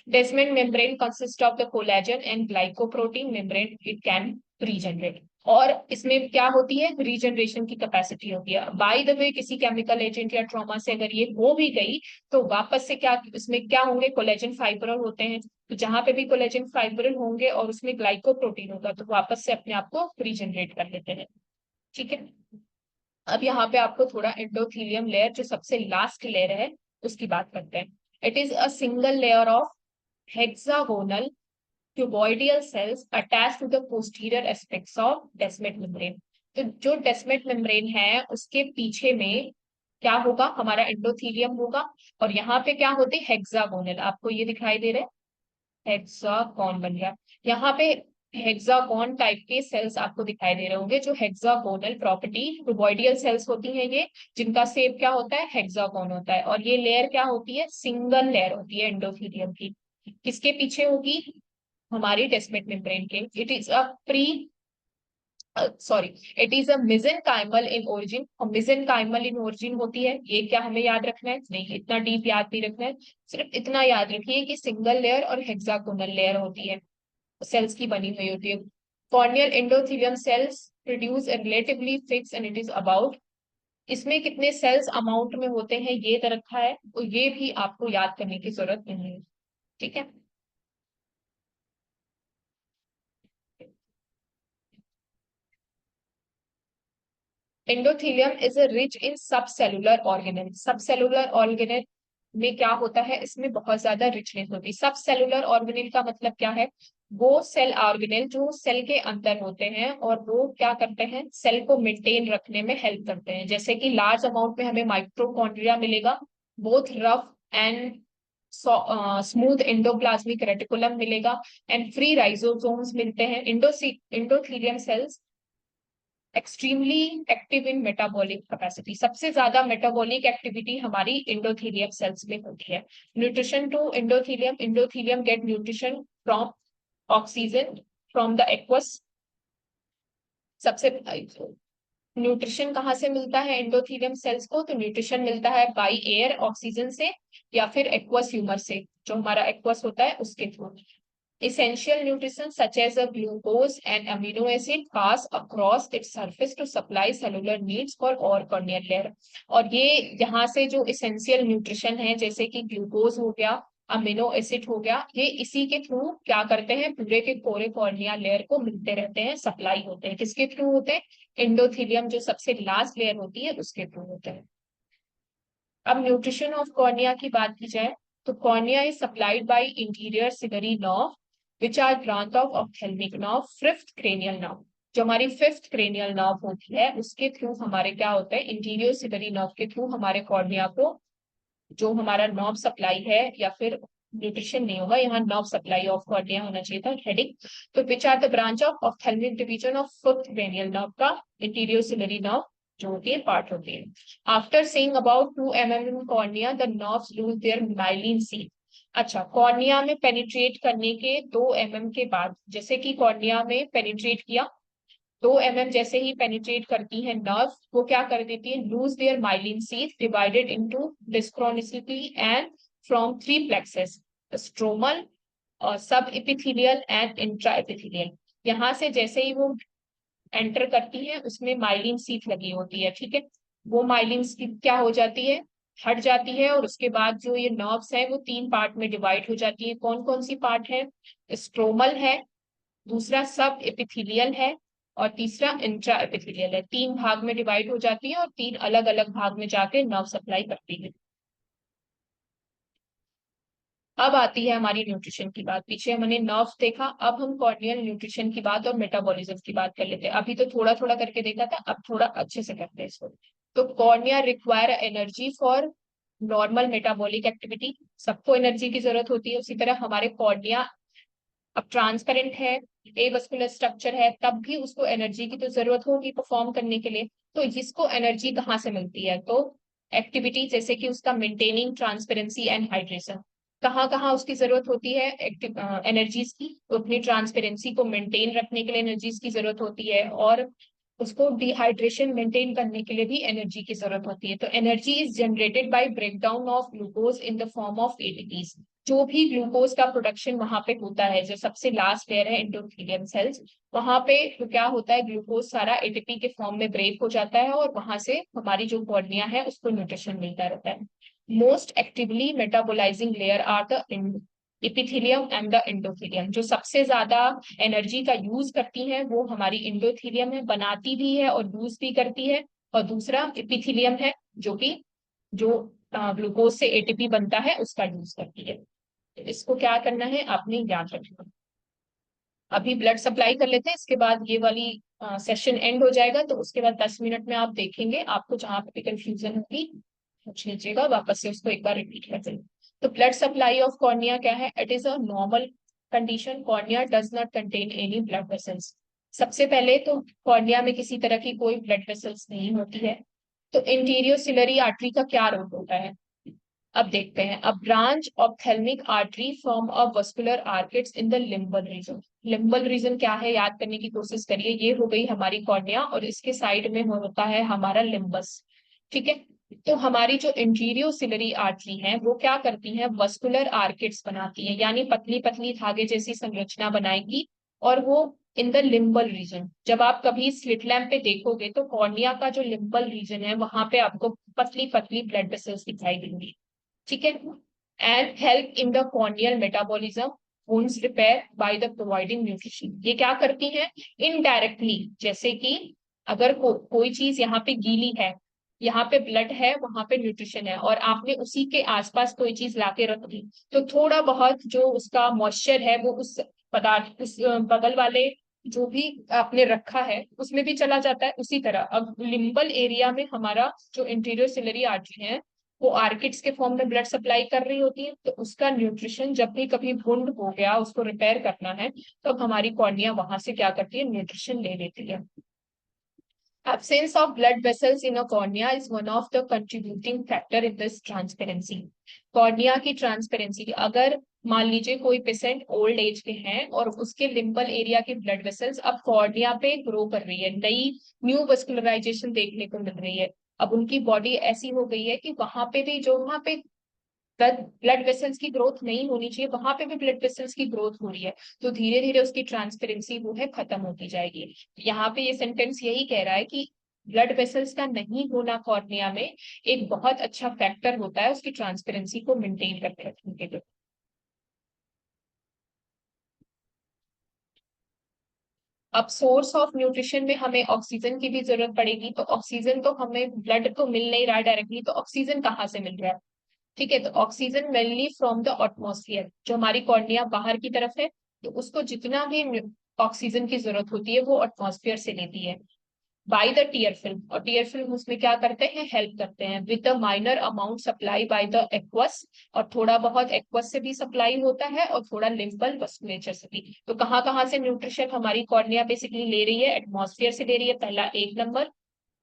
Descemet membrane consist of the collagen and glycoprotein membrane, it can regenerate. और इसमें क्या होती है, रीजनरेशन की कैपेसिटी होती है। बाय द वे किसी केमिकल एजेंट या ट्रॉमा से अगर ये हो भी गई तो वापस से क्या, इसमें क्या होंगे, कोलेजन फाइब्रिल होते हैं, तो जहां पे भी कोलेजन फाइब्रिल होंगे और उसमें ग्लाइकोप्रोटीन होगा तो वापस से अपने आप को रीजनरेट कर लेते हैं। ठीक है। अब यहाँ पे आपको थोड़ा एंडोथेलियम लेयर, जो सबसे लास्ट लेयर है, उसकी बात करते हैं। It is a single layer of hexagonal cuboidal cells attached to the posterior aspects of descemet membrane। तो जो डेस्मेट मेम्ब्रेन है उसके पीछे में क्या होगा, हमारा एंडोथेलियम होगा, और यहाँ पे क्या होते हैं, हेक्सागोनल, आपको ये दिखाई दे रहे हैं, हेक्सागोन बन गया। यहाँ पे हेक्सागोन टाइप के सेल्स आपको दिखाई दे रहे होंगे, जो हेक्सागोनल प्रॉपर्टी क्यूबॉइडियल सेल्स होती हैं ये, जिनका शेप क्या होता है, हेक्सागोन होता है। और ये लेयर क्या होती है, सिंगल लेयर होती है एंडोथेलियम की। किसके पीछे होगी, हमारी डेस्मेट मेम्ब्रेन के। It is a pre sorry it is a mesenchymal in origin. और मेसेनकाइमल इन ओरिजिन होती है, ये क्या हमें याद रखना है, नहीं इतना डीप याद नहीं रखना है, सिर्फ इतना याद रखिए कि सिंगल लेयर और हेक्सागोनल लेयर होती है, सेल्स की बनी हुई होती है। Corneal endothelium sales produce a relatively fix and it is about, इसमें कितने सेल्स अमाउंट में होते हैं ये दे रखा है, तो ये भी आपको याद करने की जरूरत नहीं है। ठीक है। एंडोथेलियम इज रिच इन सब सेलुलर ऑर्गेनेल। सब सेलुलर ऑर्गेनेल में क्या होता है, इसमें बहुत ज्यादा रिचनेस होती है। सब सेलुलर ऑर्गेनेल का मतलब क्या है, वो सेल ऑर्गेनेल जो सेल के अंदर होते हैं और वो क्या करते हैं, सेल को मेंटेन रखने में हेल्प करते हैं। जैसे कि लार्ज अमाउंट में हमें माइक्रोकॉन्ड्रिया मिलेगा, both rough and smooth endoplasmic reticulum मिलेगा, एंड फ्री राइजोसोम्स मिलते हैं। Endothelium cells extremely active in metabolic capacity, सबसे ज्यादा मेटाबॉलिक एक्टिविटी हमारी इंडोथीलियम सेल्स में होती है। Nutrition to endothelium, endothelium get nutrition from oxygen from the aqueous. सबसे न्यूट्रिशन कहाँ से मिलता है एंडोथीलियम सेल्स को, तो न्यूट्रिशन मिलता है बाई एयर, ऑक्सीजन से, या फिर एक्वस ह्यूमर से, जो हमारा एक्वस होता है उसके through. Essential nutrition such as a glucose and amino acid pass across its surface to supply cellular needs for और corneal layer। और ये यहाँ से जो essential nutrition है, जैसे कि ग्लूकोज हो गया, अमीनो एसिड हो गया, ये इसी के थ्रू क्या करते हैं, पूरे के पूरे कॉर्निया लेयर को मिलते रहते हैं, सप्लाई होते हैं। किसके थ्रू होते हैं, एंडोथेलियम जो सबसे लास्ट लेयर होती है उसके थ्रू होते हैं। अब न्यूट्रिशन ऑफ कॉर्निया की बात की जाए तो cornea is supplied by anterior ciliary nerve which are branch of ophthalmic nerve, fifth cranial nerve. जो हमारी फिफ्थ क्रेनियल नर्व होती है उसके थ्रू हमारे क्या होता है, इंटीरियर सिगरी नर्व के थ्रू हमारे कॉर्निया को जो हमारा नर्व सप्लाई है, या फिर न्यूट्रिशन नहीं होगा यहाँ, नर्व सप्लाई ऑफ कॉर्निया होना चाहिए था, हेडिंग। तो which are the branch of ophthalmic division of fifth cranial nerve का इंटीरियर सिगरी नर्व जो होती है पार्ट होती है। After seeing about 2 mm in cornea the nerves lose their myelin sheath. अच्छा, कॉर्निया में पेनिट्रेट करने के 2 mm के बाद, जैसे कि कॉर्निया में पेनिट्रेट किया, 2 mm जैसे ही पेनिट्रेट करती है नर्व, वो क्या कर देती है, lose their myelin sheath divided into डिस्क्रोनिसिटी एंड फ्रॉम 3 plexus, स्ट्रोमल और सब इपिथेलियल एंड इंट्रा एपिथेलियल। यहाँ से जैसे ही वो एंटर करती है उसमें माइलिन सीथ लगी होती है, ठीक है। वो माइलिन सीथ क्या हो जाती है, हट जाती है, और उसके बाद जो ये नर्व्स है वो 3 पार्ट में डिवाइड हो जाती है। कौन कौन सी पार्ट है, स्ट्रोमल है, दूसरा सब एपिथेलियल है, और तीसरा इंट्रा एपिथेलियल है। 3 भाग में डिवाइड हो जाती है और 3 अलग अलग भाग में जाके नर्व सप्लाई करती है। अब आती है हमारी न्यूट्रिशन की बात। पीछे हमने नर्व देखा, अब हम कॉर्नियल न्यूट्रिशन की बात और मेटाबॉलिज्म की बात कर लेते हैं। अभी तो थोड़ा थोड़ा करके देखा था, अब थोड़ा अच्छे से करते हैं इसको। तो cornea require energy for normal metabolic activity. सबको एनर्जी की जरूरत होती है। उसी तरह हमारे कॉर्निया अब ट्रांसपेरेंट है, एवस्कुलर स्ट्रक्चर है, तब भी उसको एनर्जी की तो जरूरत होगी परफॉर्म करने के लिए। तो इसको एनर्जी कहाँ से मिलती है? तो एक्टिविटी जैसे कि उसका मेंटेनिंग ट्रांसपेरेंसी एंड हाइड्रेशन, कहाँ कहाँ उसकी जरूरत होती है एनर्जीज की? तो अपनी ट्रांसपेरेंसी को मेंटेन रखने के लिए एनर्जीज की जरूरत होती है, और उसको डिहाइड्रेशन मेंटेन करने के लिए भी एनर्जी की जरूरत होती है। तो energy is generated by breakdown of glucose in the form of ATPs. जो भी ग्लूकोज का प्रोडक्शन वहां पे होता है, जो सबसे लास्ट लेयर है एंडोथेलियम सेल्स, वहां पे तो क्या होता है, ग्लूकोज सारा एटीपी के फॉर्म में ब्रेक हो जाता है, और वहां से हमारी जो कॉर्निया है उसको न्यूट्रिशन मिलता रहता है। Most actively metabolising layer are the epithelium and the endothelium. जो सबसे ज्यादा एनर्जी का यूज करती है वो हमारी एंडोथेलियम है, बनाती भी है और यूज भी करती है। और दूसरा इपिथेलियम है, जो कि जो ग्लूकोज से एटीपी बनता है उसका यूज करती है। तो इसको क्या करना है आपने याद रखना। अभी ब्लड सप्लाई कर लेते हैं, इसके बाद ये वाली सेशन एंड हो जाएगा। तो उसके बाद 10 मिनट में आप देखेंगे, आपको जहां पे कंफ्यूजन होगी पूछ लीजिएगा, वापस से उसको एक बार रिपीट कर देंगे। तो ब्लड सप्लाई ऑफ कॉर्निया क्या है? It is a normal condition. Cornea does not contain any blood vessels. सबसे पहले तो कॉर्निया में किसी तरह की कोई ब्लड वेसल्स नहीं होती है। तो इंटीरियर सिलरी आर्टरी का क्या रोल होता है? अब देखते हैं। A branch ophthalmic artery from a vascular arcades in the limbal region. Limbal region क्या है, याद करने की कोशिश करिए। ये हो गई हमारी कॉर्निया, और इसके साइड में होता है हमारा लिम्बस। ठीक है। तो हमारी जो इंटीरियो सिलरी आर्टरी है वो क्या करती है, वस्कुलर आर्केट्स बनाती है, यानी पतली पतली धागे जैसी संरचना बनाएगी। और वो इन द लिम्बल रीजन, जब आप कभी स्लिट लैम्प पे देखोगे तो कॉर्निया का जो लिम्बल रीजन है वहां पे आपको पतली पतली ब्लड वेसल्स दिखाई देंगी। ठीक है। And help in the corneal metabolism, wounds repair by the providing nutrition. ये क्या करती हैं इनडायरेक्टली? जैसे कि अगर कोई चीज यहाँ पे गीली है, यहाँ पे ब्लड है, वहां पे न्यूट्रिशन है, और आपने उसी के आसपास कोई चीज लाके रख दी, तो थोड़ा बहुत जो उसका मॉइस्चर है वो उस पदार्थ, उस बगल वाले जो भी आपने रखा है उसमें भी चला जाता है। उसी तरह अब लिम्बल एरिया में हमारा जो इंटीरियर सिलरी आर्टरी है वो आर्किड्स के फॉर्म में ब्लड सप्लाई कर रही होती है। तो उसका न्यूट्रिशन जब भी कभी वुंड हो गया, उसको रिपेयर करना है, तो अब हमारी कॉर्निया वहां से क्या करती है, न्यूट्रिशन ले लेती है। Absence of blood vessels in a cornea is one of the contributing factor in this transparency. Cornea की ट्रांसपेरेंसी, अगर मान लीजिए कोई पेशेंट ओल्ड एज के हैं और उसके लिम्बल एरिया के ब्लड वेसल्स अब कॉर्निया पे ग्रो कर रही है, नई न्यू वस्कुलराइजेशन देखने को मिल रही है। अब उनकी बॉडी ऐसी हो गई है कि वहां पे भी जो वहां पे ब्लड वेसल्स की ग्रोथ नहीं होनी चाहिए, वहां पे भी ब्लड वेसल्स की ग्रोथ हो रही है। तो धीरे धीरे उसकी ट्रांसपेरेंसी वो है खत्म होती जाएगी। यहाँ पे ये सेंटेंस यही कह रहा है कि ब्लड वेसल्स का नहीं होना कॉर्निया में एक बहुत अच्छा फैक्टर होता है उसकी ट्रांसपेरेंसी को मेंटेन करके रखने के लिए। अब सोर्स ऑफ न्यूट्रिशन में हमें ऑक्सीजन की भी जरूरत पड़ेगी। तो ऑक्सीजन तो हमें ब्लड तो मिल नहीं रहा है डायरेक्टली, तो ऑक्सीजन कहाँ से मिल रहा है? ठीक है। तो oxygen mainly from the atmosphere, जो हमारी कॉर्निया बाहर की तरफ है, तो उसको जितना भी ऑक्सीजन की जरूरत होती है वो एटमॉस्फेयर से लेती है बाय द टीयर फिल्म। और टीयर फिल्म उसमें क्या करते हैं, हेल्प करते हैं with the minor amount supply by the aqueous. और थोड़ा बहुत एक्वस से भी सप्लाई होता है और थोड़ा लिम्बल वस्कुलेचर से भी। तो कहाँ कहाँ से न्यूट्रिशन हमारी कॉर्निया बेसिकली ले रही है? एटमॉस्फेयर से ले रही है, पहला 1 नंबर।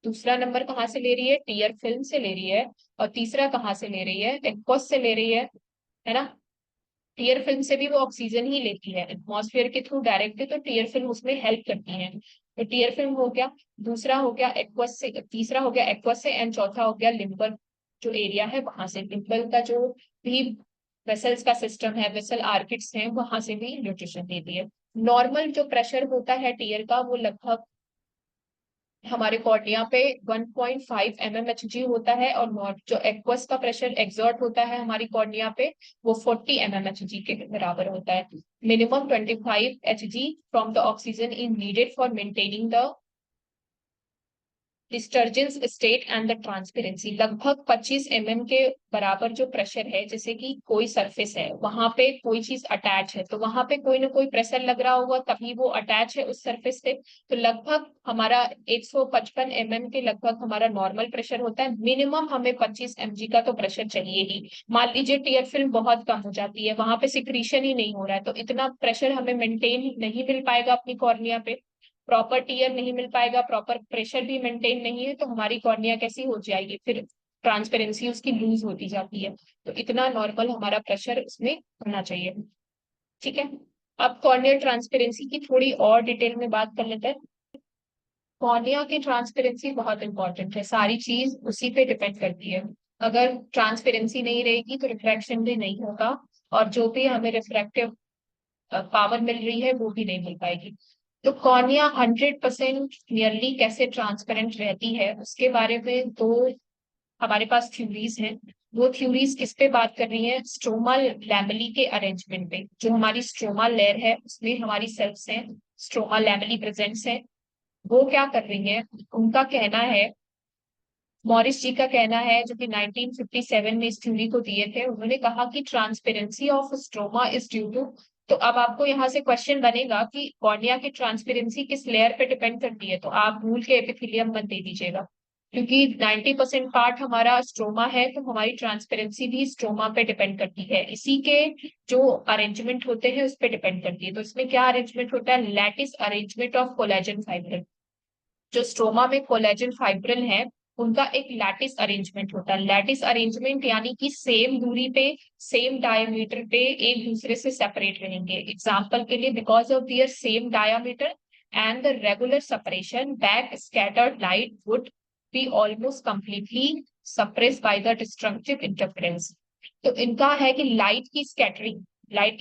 दूसरा नंबर कहाँ से ले रही है? टीयर फिल्म से ले रही है। और तीसरा कहाँ से ले रही है? एक्वस से ले रही है ना। टीयर फिल्म से भी वो ऑक्सीजन ही लेती है, एटमॉस्फेयर के थ्रू डायरेक्ट है, तो टीयर फिल्म उसमें हेल्प करती है। तो टीयर फिल्म हो गया, दूसरा हो गया एक्वस से, तीसरा हो गया एक्वस से, एंड चौथा हो गया लिम्बल जो एरिया है वहां से। लिम्बल का जो भी वेसल्स का सिस्टम है, वेसल आर्किड्स हैं, वहां से भी न्यूट्रिशन देती है। नॉर्मल जो प्रेशर होता है टीयर का वो लगभग हमारे कॉर्निया पे 1.5 mmHg होता है, और जो एक्वस का प्रेशर एक्सर्ट होता है हमारी कॉर्निया पे वो 40 mmHg के बराबर होता है। Minimum 25 Hg from the oxygen is needed for maintaining the deturgescence state and the transparency. लगभग 25 के बराबर जो प्रेशर है, जैसे कि कोई सरफेस है, वहां पे कोई चीज अटैच है, तो वहां पे कोई ना कोई प्रेशर लग रहा होगा तभी वो अटैच है उस सरफेस पे। तो लगभग हमारा 155 के लगभग हमारा नॉर्मल प्रेशर होता है। मिनिमम हमें 25 का तो प्रेशर चाहिए ही। मान लीजिए टीयर फिल्म बहुत कम हो जाती है, वहां पे सिक्रीशन ही नहीं हो रहा है, तो इतना प्रेशर हमें मेंटेन नहीं मिल पाएगा अपनी कॉर्निया पे। प्रॉपर टीयर नहीं मिल पाएगा, प्रॉपर प्रेशर भी मेंटेन नहीं है, तो हमारी कॉर्निया कैसी हो जाएगी, फिर ट्रांसपेरेंसी उसकी लूज होती जाती है। तो इतना नॉर्मल हमारा प्रेशर उसमें होना चाहिए। ठीक है, अब कॉर्नियल ट्रांसपेरेंसी की थोड़ी और डिटेल में बात कर लेते हैं। कॉर्निया की ट्रांसपेरेंसी बहुत इंपॉर्टेंट है, सारी चीज उसी पे डिपेंड करती है। अगर ट्रांसपेरेंसी नहीं रहेगी तो रिफ्रैक्शन भी नहीं होगा, और जो भी हमें रिफ्रैक्टिव पावर मिल रही है वो भी नहीं मिल पाएगी। तो कॉर्निया 100% नियरली कैसे ट्रांसपेरेंट रहती है उसके बारे में दो हमारे पास थ्योरीज हैं। वो थ्योरीज किस पे बात कर रही है, स्ट्रोमा लैमेली के अरेंजमेंट पे। जो हमारी स्ट्रोमा लेयर है उसमें हमारी सेल्स हैं, स्ट्रोमा लैमेली प्रेजेंट्स है। वो क्या कर रही है, उनका कहना है, मॉरिस जी का कहना है, जो कि 1957 में इस थ्योरी को दिए थे, उन्होंने कहा कि transparency of stroma is due to. तो अब आपको यहाँ से क्वेश्चन बनेगा कि कॉर्निया की ट्रांसपेरेंसी किस लेयर पे डिपेंड करती है, तो आप भूल के एपिथेलियम मत दे दीजिएगा, क्योंकि 90% पार्ट हमारा स्ट्रोमा है, तो हमारी ट्रांसपेरेंसी भी स्ट्रोमा पे डिपेंड करती है। इसी के जो अरेंजमेंट होते हैं उस पर डिपेंड करती है। तो इसमें क्या अरेंजमेंट होता है, lattice arrangement of collagen fibril. जो स्ट्रोमा में कोलेजन फाइब्रिल है उनका एक लैटिस अरेंजमेंट होता है। लैटिस अरेंजमेंट यानी कि सेम दूरी पे, सेम डायमीटर पे एक दूसरे से सेपरेट रहेंगे। एग्जांपल के लिए, because of their same diameter and the regular separation, back scattered light would be almost completely suppress by the destructive interference. तो इनका है कि लाइट की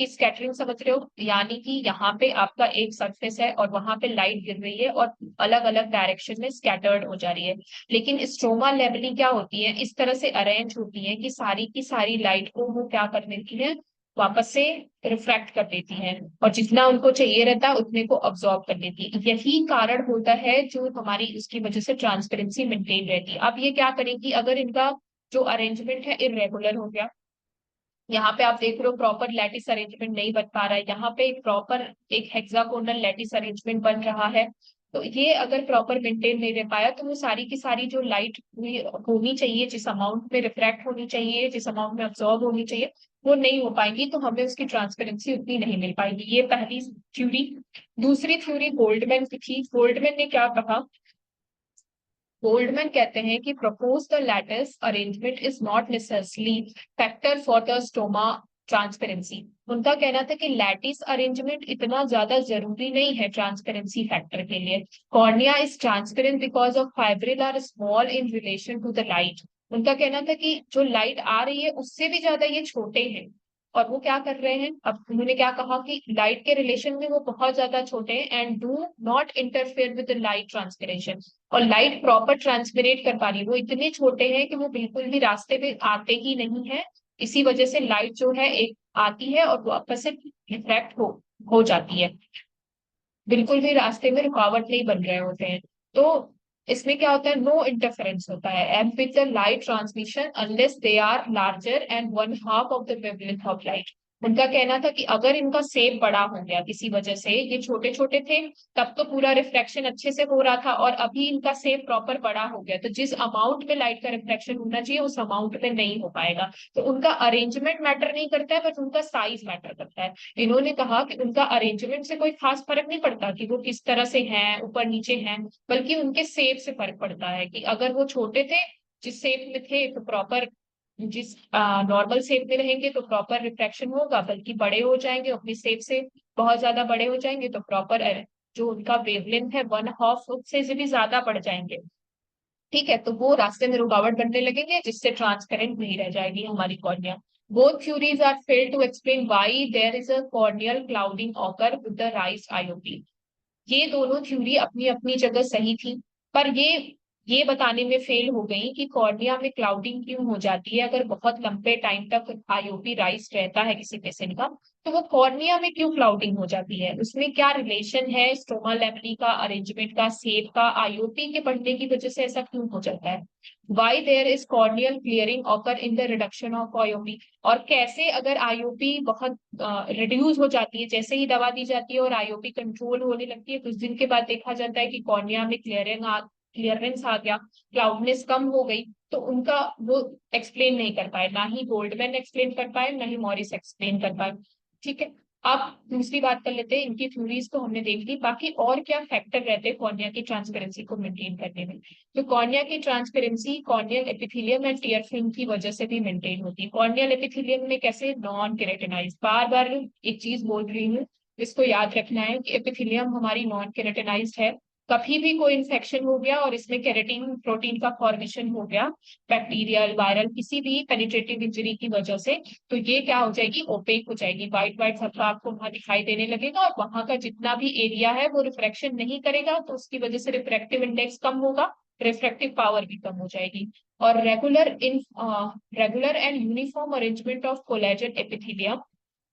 स्कैटरिंग समझ रहे हो, यानी कि यहाँ पे आपका एक सरफेस है और वहां पे लाइट गिर रही है और अलग अलग डायरेक्शन में स्कैटर्ड हो जा रही है। लेकिन स्ट्रोमा लेवलिंग क्या होती है, इस तरह से अरेंज होती है कि सारी की सारी लाइट को वो क्या कर देती है, वापस से रिफ्रैक्ट कर देती है, और जितना उनको चाहिए रहता है उतने को अब्सॉर्ब कर लेती है। यही कारण होता है जो हमारी उसकी वजह से ट्रांसपेरेंसी मेंटेन रहती है। अब ये क्या करेगी, अगर इनका जो अरेंजमेंट है इरेगुलर हो गया, यहाँ पे आप देख रहे हो प्रॉपर लैटिस अरेंजमेंट नहीं बन पा रहा है, यहाँ पे एक प्रॉपर एक हेक्सागोनल लैटिस अरेंजमेंट बन रहा है, तो ये अगर प्रॉपर मेंटेन नहीं रह पाया तो वो सारी की सारी जो लाइट होनी चाहिए, जिस अमाउंट में रिफ्रैक्ट होनी चाहिए, जिस अमाउंट में अब्सॉर्ब होनी चाहिए, वो नहीं हो पाएंगी, तो हमें उसकी ट्रांसपेरेंसी उतनी नहीं मिल पाएगी। ये पहली थ्योरी। दूसरी थ्योरी गोल्डमैन की थी। गोल्डमैन ने क्या कहा, गोल्डमैन कहते हैं कि propose the lattice arrangement is not necessarily factor for the stoma transparency. उनका कहना था कि लैटिस अरेंजमेंट इतना ज्यादा जरूरी नहीं है ट्रांसपेरेंसी फैक्टर के लिए। Cornea is transparent because of fibril are small in relation to the light. उनका कहना था कि जो लाइट आ रही है उससे भी ज्यादा ये छोटे हैं, और वो क्या कर रहे हैं, अब उन्होंने क्या कहा कि लाइट के रिलेशन में वो बहुत ज्यादा छोटे हैं and do not interfere with light transpiration. और लाइट प्रॉपर ट्रांसमिरेट कर पा रही है, वो इतने छोटे हैं कि वो बिल्कुल भी रास्ते पे आते ही नहीं है। इसी वजह से लाइट जो है एक आती है और वापस से रिफ्रैक्ट हो जाती है, बिल्कुल भी रास्ते में रुकावट नहीं बन रहे होते हैं। तो इसमें क्या होता है, नो इंटरफेरेंस होता है and with the light transmission unless they are larger and one half of the wavelength of light. उनका कहना था कि अगर इनका शेप बड़ा हो गया किसी वजह से, ये छोटे छोटे थे तब तो पूरा रिफ्लेक्शन अच्छे से हो रहा था, और अभी इनका शेप प्रॉपर बड़ा हो गया तो जिस अमाउंट में लाइट का रिफ्लेक्शन होना चाहिए उस अमाउंट में नहीं हो पाएगा। तो उनका अरेंजमेंट मैटर नहीं करता है, बट उनका साइज मैटर करता है। इन्होंने कहा कि उनका अरेंजमेंट से कोई खास फर्क नहीं पड़ता कि वो किस तरह से हैं, ऊपर नीचे हैं, बल्कि उनके शेप से फर्क पड़ता है कि अगर वो छोटे थे, जिस शेप में थे तो प्रॉपर, जिस नॉर्मल शेप में रहेंगे तो प्रॉपर रिफ्लेक्शन होगा, बल्कि बड़े हो जाएंगे अपनी शेप से, बहुत ज्यादा बड़े हो जाएंगे तो प्रॉपर जो उनका वेवलेंथ है वन हाफ से भी ज्यादा बढ़ जाएंगे। ठीक है, तो वो रास्ते में रुकावट बनने लगेंगे जिससे ट्रांसपेरेंट नहीं रह जाएगी हमारी cornea. Both theories are failed to explain why there is a corneal clouding occur with the rise IOP. ये दोनों थ्योरी अपनी अपनी जगह सही थी, पर ये ये बताने में फेल हो गई कि कॉर्निया में क्लाउडिंग क्यों हो जाती है अगर बहुत लंबे टाइम तक आईओपी राइज रहता है किसी पेशेंट का, तो वो कॉर्निया में क्यों क्लाउडिंग हो जाती है, उसमें क्या रिलेशन है स्ट्रोमा लेमनी का, अरेंजमेंट का, शेप का, आईओपी के बढ़ने की वजह से ऐसा क्यों हो जाता है, why there is corneal clearing occur in the reduction of IOP, और कैसे अगर आईओपी बहुत रिड्यूस हो जाती है, जैसे ही दवा दी जाती है और आईओपी कंट्रोल होने लगती है, कुछ दिन के बाद देखा जाता है कि कॉर्निया में क्लियरेंस आ गया, क्लाउडनेस कम हो गई, तो उनका वो एक्सप्लेन नहीं कर पाए, ना ही गोल्डमैन एक्सप्लेन कर पाए, ना ही मॉरिस एक्सप्लेन कर पाए। ठीक है, अब दूसरी बात कर लेते हैं, इनकी थ्योरीज तो हमने देख ली, बाकी और क्या फैक्टर रहते हैं कॉर्निया की ट्रांसपेरेंसी को मेंटेन करने में। तो कॉर्निया की transparency corneal epithelium and tear film की वजह से भी मेंटेन होती है। कॉर्नियल एपिथेलियम में कैसे, नॉन केरेटिनाइज, बार बार एक चीज बोल रही हूँ, इसको याद रखना है कि एपिथेलियम हमारी नॉन केरेटिनाइज्ड है। कभी भी कोई इन्फेक्शन हो गया और इसमें केरेटिन प्रोटीन का फॉर्मेशन हो गया, बैक्टीरियल वायरल किसी भी पेनिट्रेटिव इंजरी की वजह से, तो ये क्या हो जाएगी, ओपेक हो जाएगी, व्हाइट व्हाइट सबका आपको वहां दिखाई देने लगेगा, और वहां का जितना भी एरिया है वो रिफ्रैक्शन नहीं करेगा, तो उसकी वजह से रिफ्रैक्टिव इंडेक्स कम होगा, रिफ्रैक्टिव पावर भी कम हो जाएगी। और regular and uniform arrangement of collagen epithelium,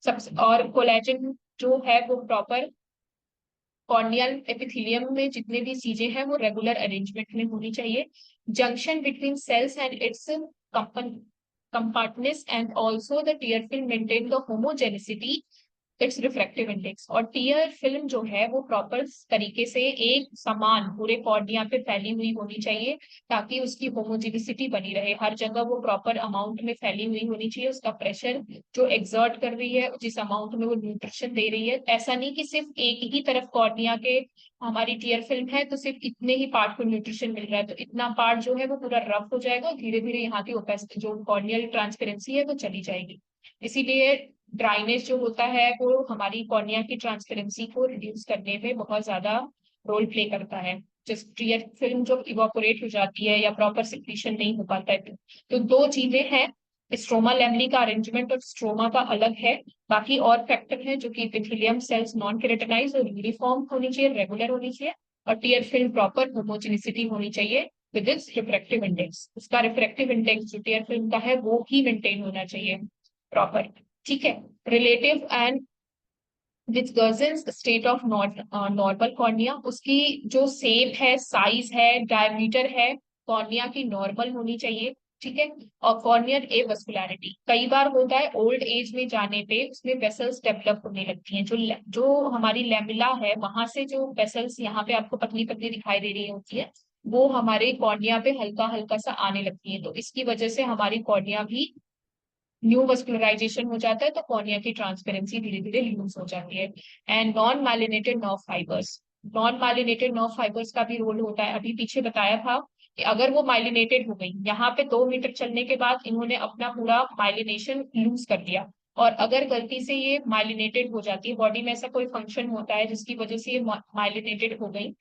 सबसे, और कोलेजन जो है वो प्रॉपर कॉर्नियल एपिथेलियम में जितने भी चीजें हैं वो रेगुलर अरेंजमेंट में होनी चाहिए। Junction between cells and its compactness and also the tear film maintain the homogeneity its refractive index, और टीयर फिल्म जो है वो प्रॉपर तरीके से एक समान पूरे कॉर्निया पे फैली हुई होनी चाहिए, ताकि उसकी होमोजेनिसिटी बनी रहे, हर जगह वो प्रॉपर अमाउंट में फैली हुई होनी चाहिए, उसका प्रेशर जो एग्जर्ट कर रही है जिस अमाउंट में वो न्यूट्रिशन दे रही है, ऐसा नहीं कि सिर्फ एक ही तरफ कॉर्निया के हमारी टीयर फिल्म है तो सिर्फ इतने ही पार्ट को न्यूट्रिशन मिल रहा है, तो इतना पार्ट जो है वो पूरा रफ हो जाएगा और धीरे धीरे यहाँ की ओपेसिटी जो कॉर्नियल ट्रांसपेरेंसी है वो चली जाएगी। इसीलिए ड्राइनेस जो होता है वो हमारी कॉर्निया की ट्रांसपेरेंसी को रिड्यूस करने में बहुत ज्यादा रोल प्ले करता है। जिस टीयर फिल्म जो इवापोरेट हो जाती है या प्रॉपर सिक्रीशन नहीं हो पाता है, तो दो चीजें हैं, स्ट्रोमा लेमनी का अरेंजमेंट और स्ट्रोमा का अलग है, बाकी और फैक्टर है जो कि एपिथेलियम सेल्स नॉन केरेटिनाइज और यूनिफॉर्म होनी चाहिए, रेगुलर होनी चाहिए, और टीयर फिल्म प्रॉपर होमोजेनिसिटी होनी चाहिए विद इट्स रिफ्रैक्टिव इंडेक्स, उसका रिफ्रैक्टिव इंडेक्स जो टीयर फिल्म का है वो ही मेंटेन होना चाहिए प्रॉपर। ठीक है, रिलेटिव एंड विच गर्जन्स स्टेट ऑफ नॉर्मल कॉर्निया, उसकी जो शेप है, साइज है, डायमीटर है, कॉर्निया की नॉर्मल होनी चाहिए। ठीक है, और कॉर्नियल एवस्कुलैरिटी कई बार होता है ओल्ड एज में जाने पे उसमें वेसल्स डेवलप होने लगती हैं, जो हमारी लेमिला है वहां से जो वेसल्स यहाँ पे आपको पतली पतली दिखाई दे रही होती है, वो हमारे कॉर्निया पे हल्का हल्का सा आने लगती है, तो इसकी वजह से हमारी कॉर्निया भी न्यू वस्कुलराइजेशन हो जाता है, तो कॉर्निया की ट्रांसपेरेंसी धीरे धीरे लूज हो जाती है। And non myelinated nerve fibres, non myelinated nerve fibres का भी रोल होता है, अभी पीछे बताया था कि अगर वो माइलिनेटेड हो गई, यहाँ पे 2 मीटर चलने के बाद इन्होंने अपना पूरा माइलिनेशन लूज कर दिया, और अगर गलती से ये माइलिनेटेड हो जाती है, बॉडी में ऐसा कोई फंक्शन होता है जिसकी वजह से ये माइलिनेटेड हो गई,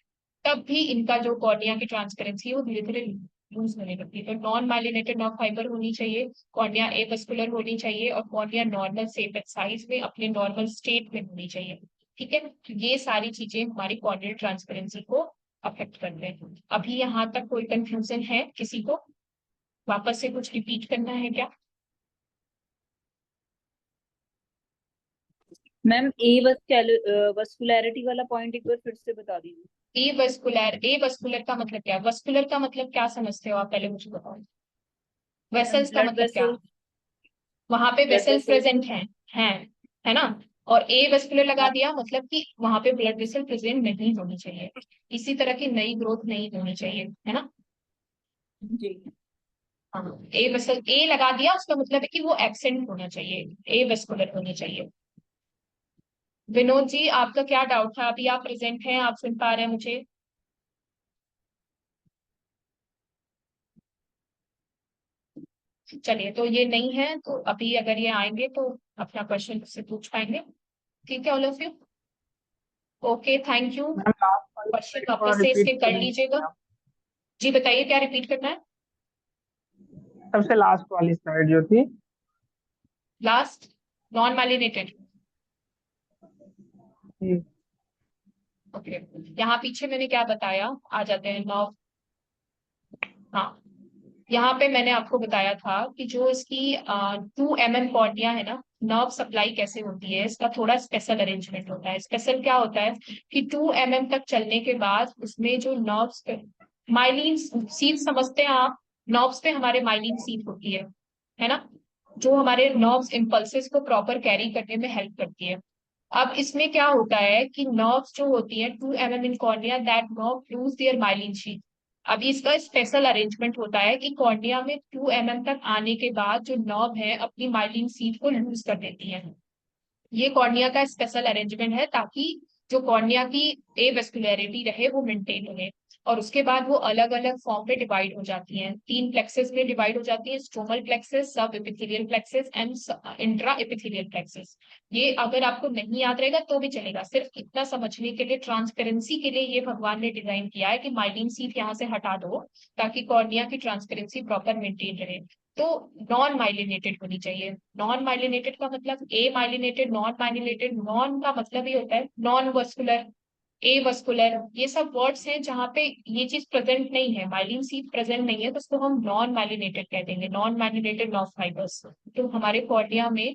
तब भी इनका जो कॉर्निया की ट्रांसपेरेंसी है वो धीरे धीरे लूज होने लगती है। तो नॉन माइलिनेटेड नर्व फाइबर होनी चाहिए, कॉर्निया एवस्कुलर होनी चाहिए, और cornea normal shape and size में अपने नॉर्मल स्टेट में होनी चाहिए। ठीक है, तो ये सारी चीजें हमारी कॉर्नियल ट्रांसपेरेंसी को अफेक्ट करते हैं। अभी यहाँ तक कोई कंफ्यूजन है किसी को, वापस से कुछ रिपीट करना है क्या? मैम वस्कुलैरिटी वाला पॉइंट एक बार फिर से बता दीजिए। ए वस्कुलर का मतलब क्या है, वस्कुलर का मतलब क्या समझते हो आप, पहले मुझे बताओ। मैम वेसल्स का ब्लड मतलब क्या, वेसल्स। वहां पे ब्लड वेसल्स वेसल्स। प्रेजेंट हैं, है ना, और ए वेस्कुलर लगा दिया मतलब कि वहां पे ब्लड वेसल प्रेजेंट नहीं होनी चाहिए, इसी तरह की नई ग्रोथ नहीं होनी चाहिए, है ना। जी। हाँ, ए वेसल ए लगा दिया उसका मतलब है कि वो एब्सेंट होना चाहिए, ए वेस्कुलर होनी चाहिए। विनोद जी आपका क्या डाउट था, अभी आप प्रेजेंट हैं, आप सुन पा रहे हैं मुझे? चलिए, तो ये नहीं है तो अभी अगर ये आएंगे तो अपना क्वेश्चन से पूछ पाएंगे। ठीक है all of you, okay thank you. Ma'am last वाली क्वेश्चन स्लाइड थोड़ा वापस से रिपीट इसके कर लीजिएगा। करेंगे आप? जी बताइए क्या रिपीट करना है। सबसे लास्ट वाली स्लाइड जो थी। Last, non myelinated. जी। ओके, यहाँ पीछे मैंने क्या बताया, आ जाते हैं नौ। हाँ, यहाँ पे मैंने आपको बताया था कि जो इसकी 2 mm कॉर्निया है ना, नर्व सप्लाई कैसे होती है, इसका थोड़ा स्पेशल अरेंजमेंट होता है। स्पेशल क्या होता है कि 2 mm तक चलने के बाद उसमें जो नर्व्स, माइलिन सीट समझते हैं आप, नर्व्स पे हमारे माइलिन सीट होती है ना, जो हमारे नर्व्स इम्पल्सेस को प्रॉपर कैरी करने में हेल्प करती है। अब इसमें क्या होता है कि नर्व्स जो होती है 2 mm in cornea, that nerve loose their myelin sheath. अभी इसका स्पेशल अरेंजमेंट होता है कि कॉर्निया में 2 mm तक आने के बाद जो नर्व है अपनी माइलिन सीट को लूज कर देती है। ये कॉर्निया का स्पेशल अरेंजमेंट है ताकि जो कॉर्निया की एवेस्कुलरिटी रहे वो मेंटेन रहे। और उसके बाद वो अलग अलग फॉर्म पे डिवाइड हो जाती हैं, 3 प्लेक्सेस में डिवाइड हो जाती है, stromal plexuses, sub epithelial plexuses and intra epithelial plexuses. ये अगर आपको नहीं याद रहेगा तो भी चलेगा, सिर्फ इतना समझने के लिए, ट्रांसपेरेंसी के लिए ये भगवान ने डिजाइन किया है कि माइलिन सीट यहाँ से हटा दो ताकि कॉर्निया की ट्रांसपेरेंसी प्रॉपर मेंटेन रहे। तो नॉन माइलिनेटेड होनी चाहिए। नॉन माइलिनेटेड का मतलब ए माइलिनेटेड, नॉन माइलिनेटेड। नॉन का मतलब ये होता है नॉन वस्कुलर, ए वस्कुलर, ये सब वर्ड्स हैं जहाँ पे ये चीज प्रेजेंट नहीं है, माइलिन सीट प्रेजेंट नहीं है, तो उसको हम नॉन माइलिनेटेड कह देंगे, नॉन माइलिनेटेड नर्व फाइबर्स। तो हमारे कॉर्निया में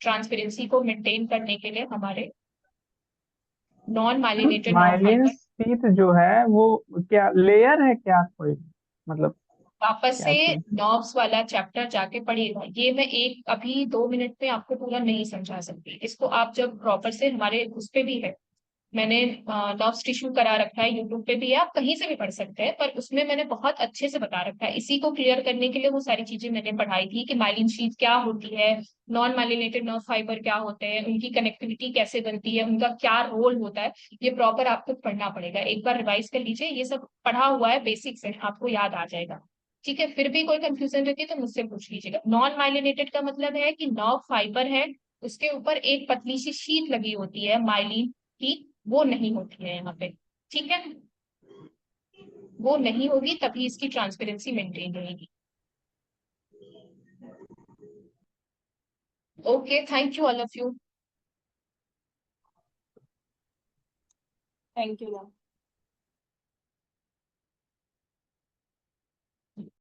ट्रांसपेरेंसी को मेंटेन करने के लिए हमारे non myelinated nerve myelin fibre sheath जो है वो क्या लेयर है क्या कोई, मतलब वापस से क्या चीज? नर्व्स वाला चैप्टर जाके पढ़िएगा। ये मैं एक अभी 2 मिनट में आपको पूरा नहीं समझा सकती, इसको आप जब प्रॉपर से, हमारे उस पे भी है, मैंने नर्व्स टिश्यू करा रखा है, यूट्यूब पे भी है, आप कहीं से भी पढ़ सकते हैं, पर उसमें मैंने बहुत अच्छे से बता रखा है। इसी को क्लियर करने के लिए वो सारी चीजें मैंने पढ़ाई थी कि माइलिन शीथ क्या होती है, नॉन माइलिनेटेड नर्व फाइबर क्या होते हैं, उनकी कनेक्टिविटी कैसे बनती है, उनका क्या रोल होता है। ये प्रॉपर आपको पढ़ना पड़ेगा, एक बार रिवाइज कर लीजिए, ये सब पढ़ा हुआ है बेसिक से, आपको याद आ जाएगा। ठीक है, फिर भी कोई कंफ्यूजन रहती है तो मुझसे पूछ लीजिएगा। नॉन माइलिनेटेड का मतलब है कि नर्व फाइबर है, उसके ऊपर एक पतली सी शीट लगी होती है माइलिन की, वो नहीं होती है यहाँ पे। ठीक है, वो नहीं होगी तभी इसकी ट्रांसपेरेंसी मेंटेन रहेगी। Okay, thank you all of you. Thank you ma'am.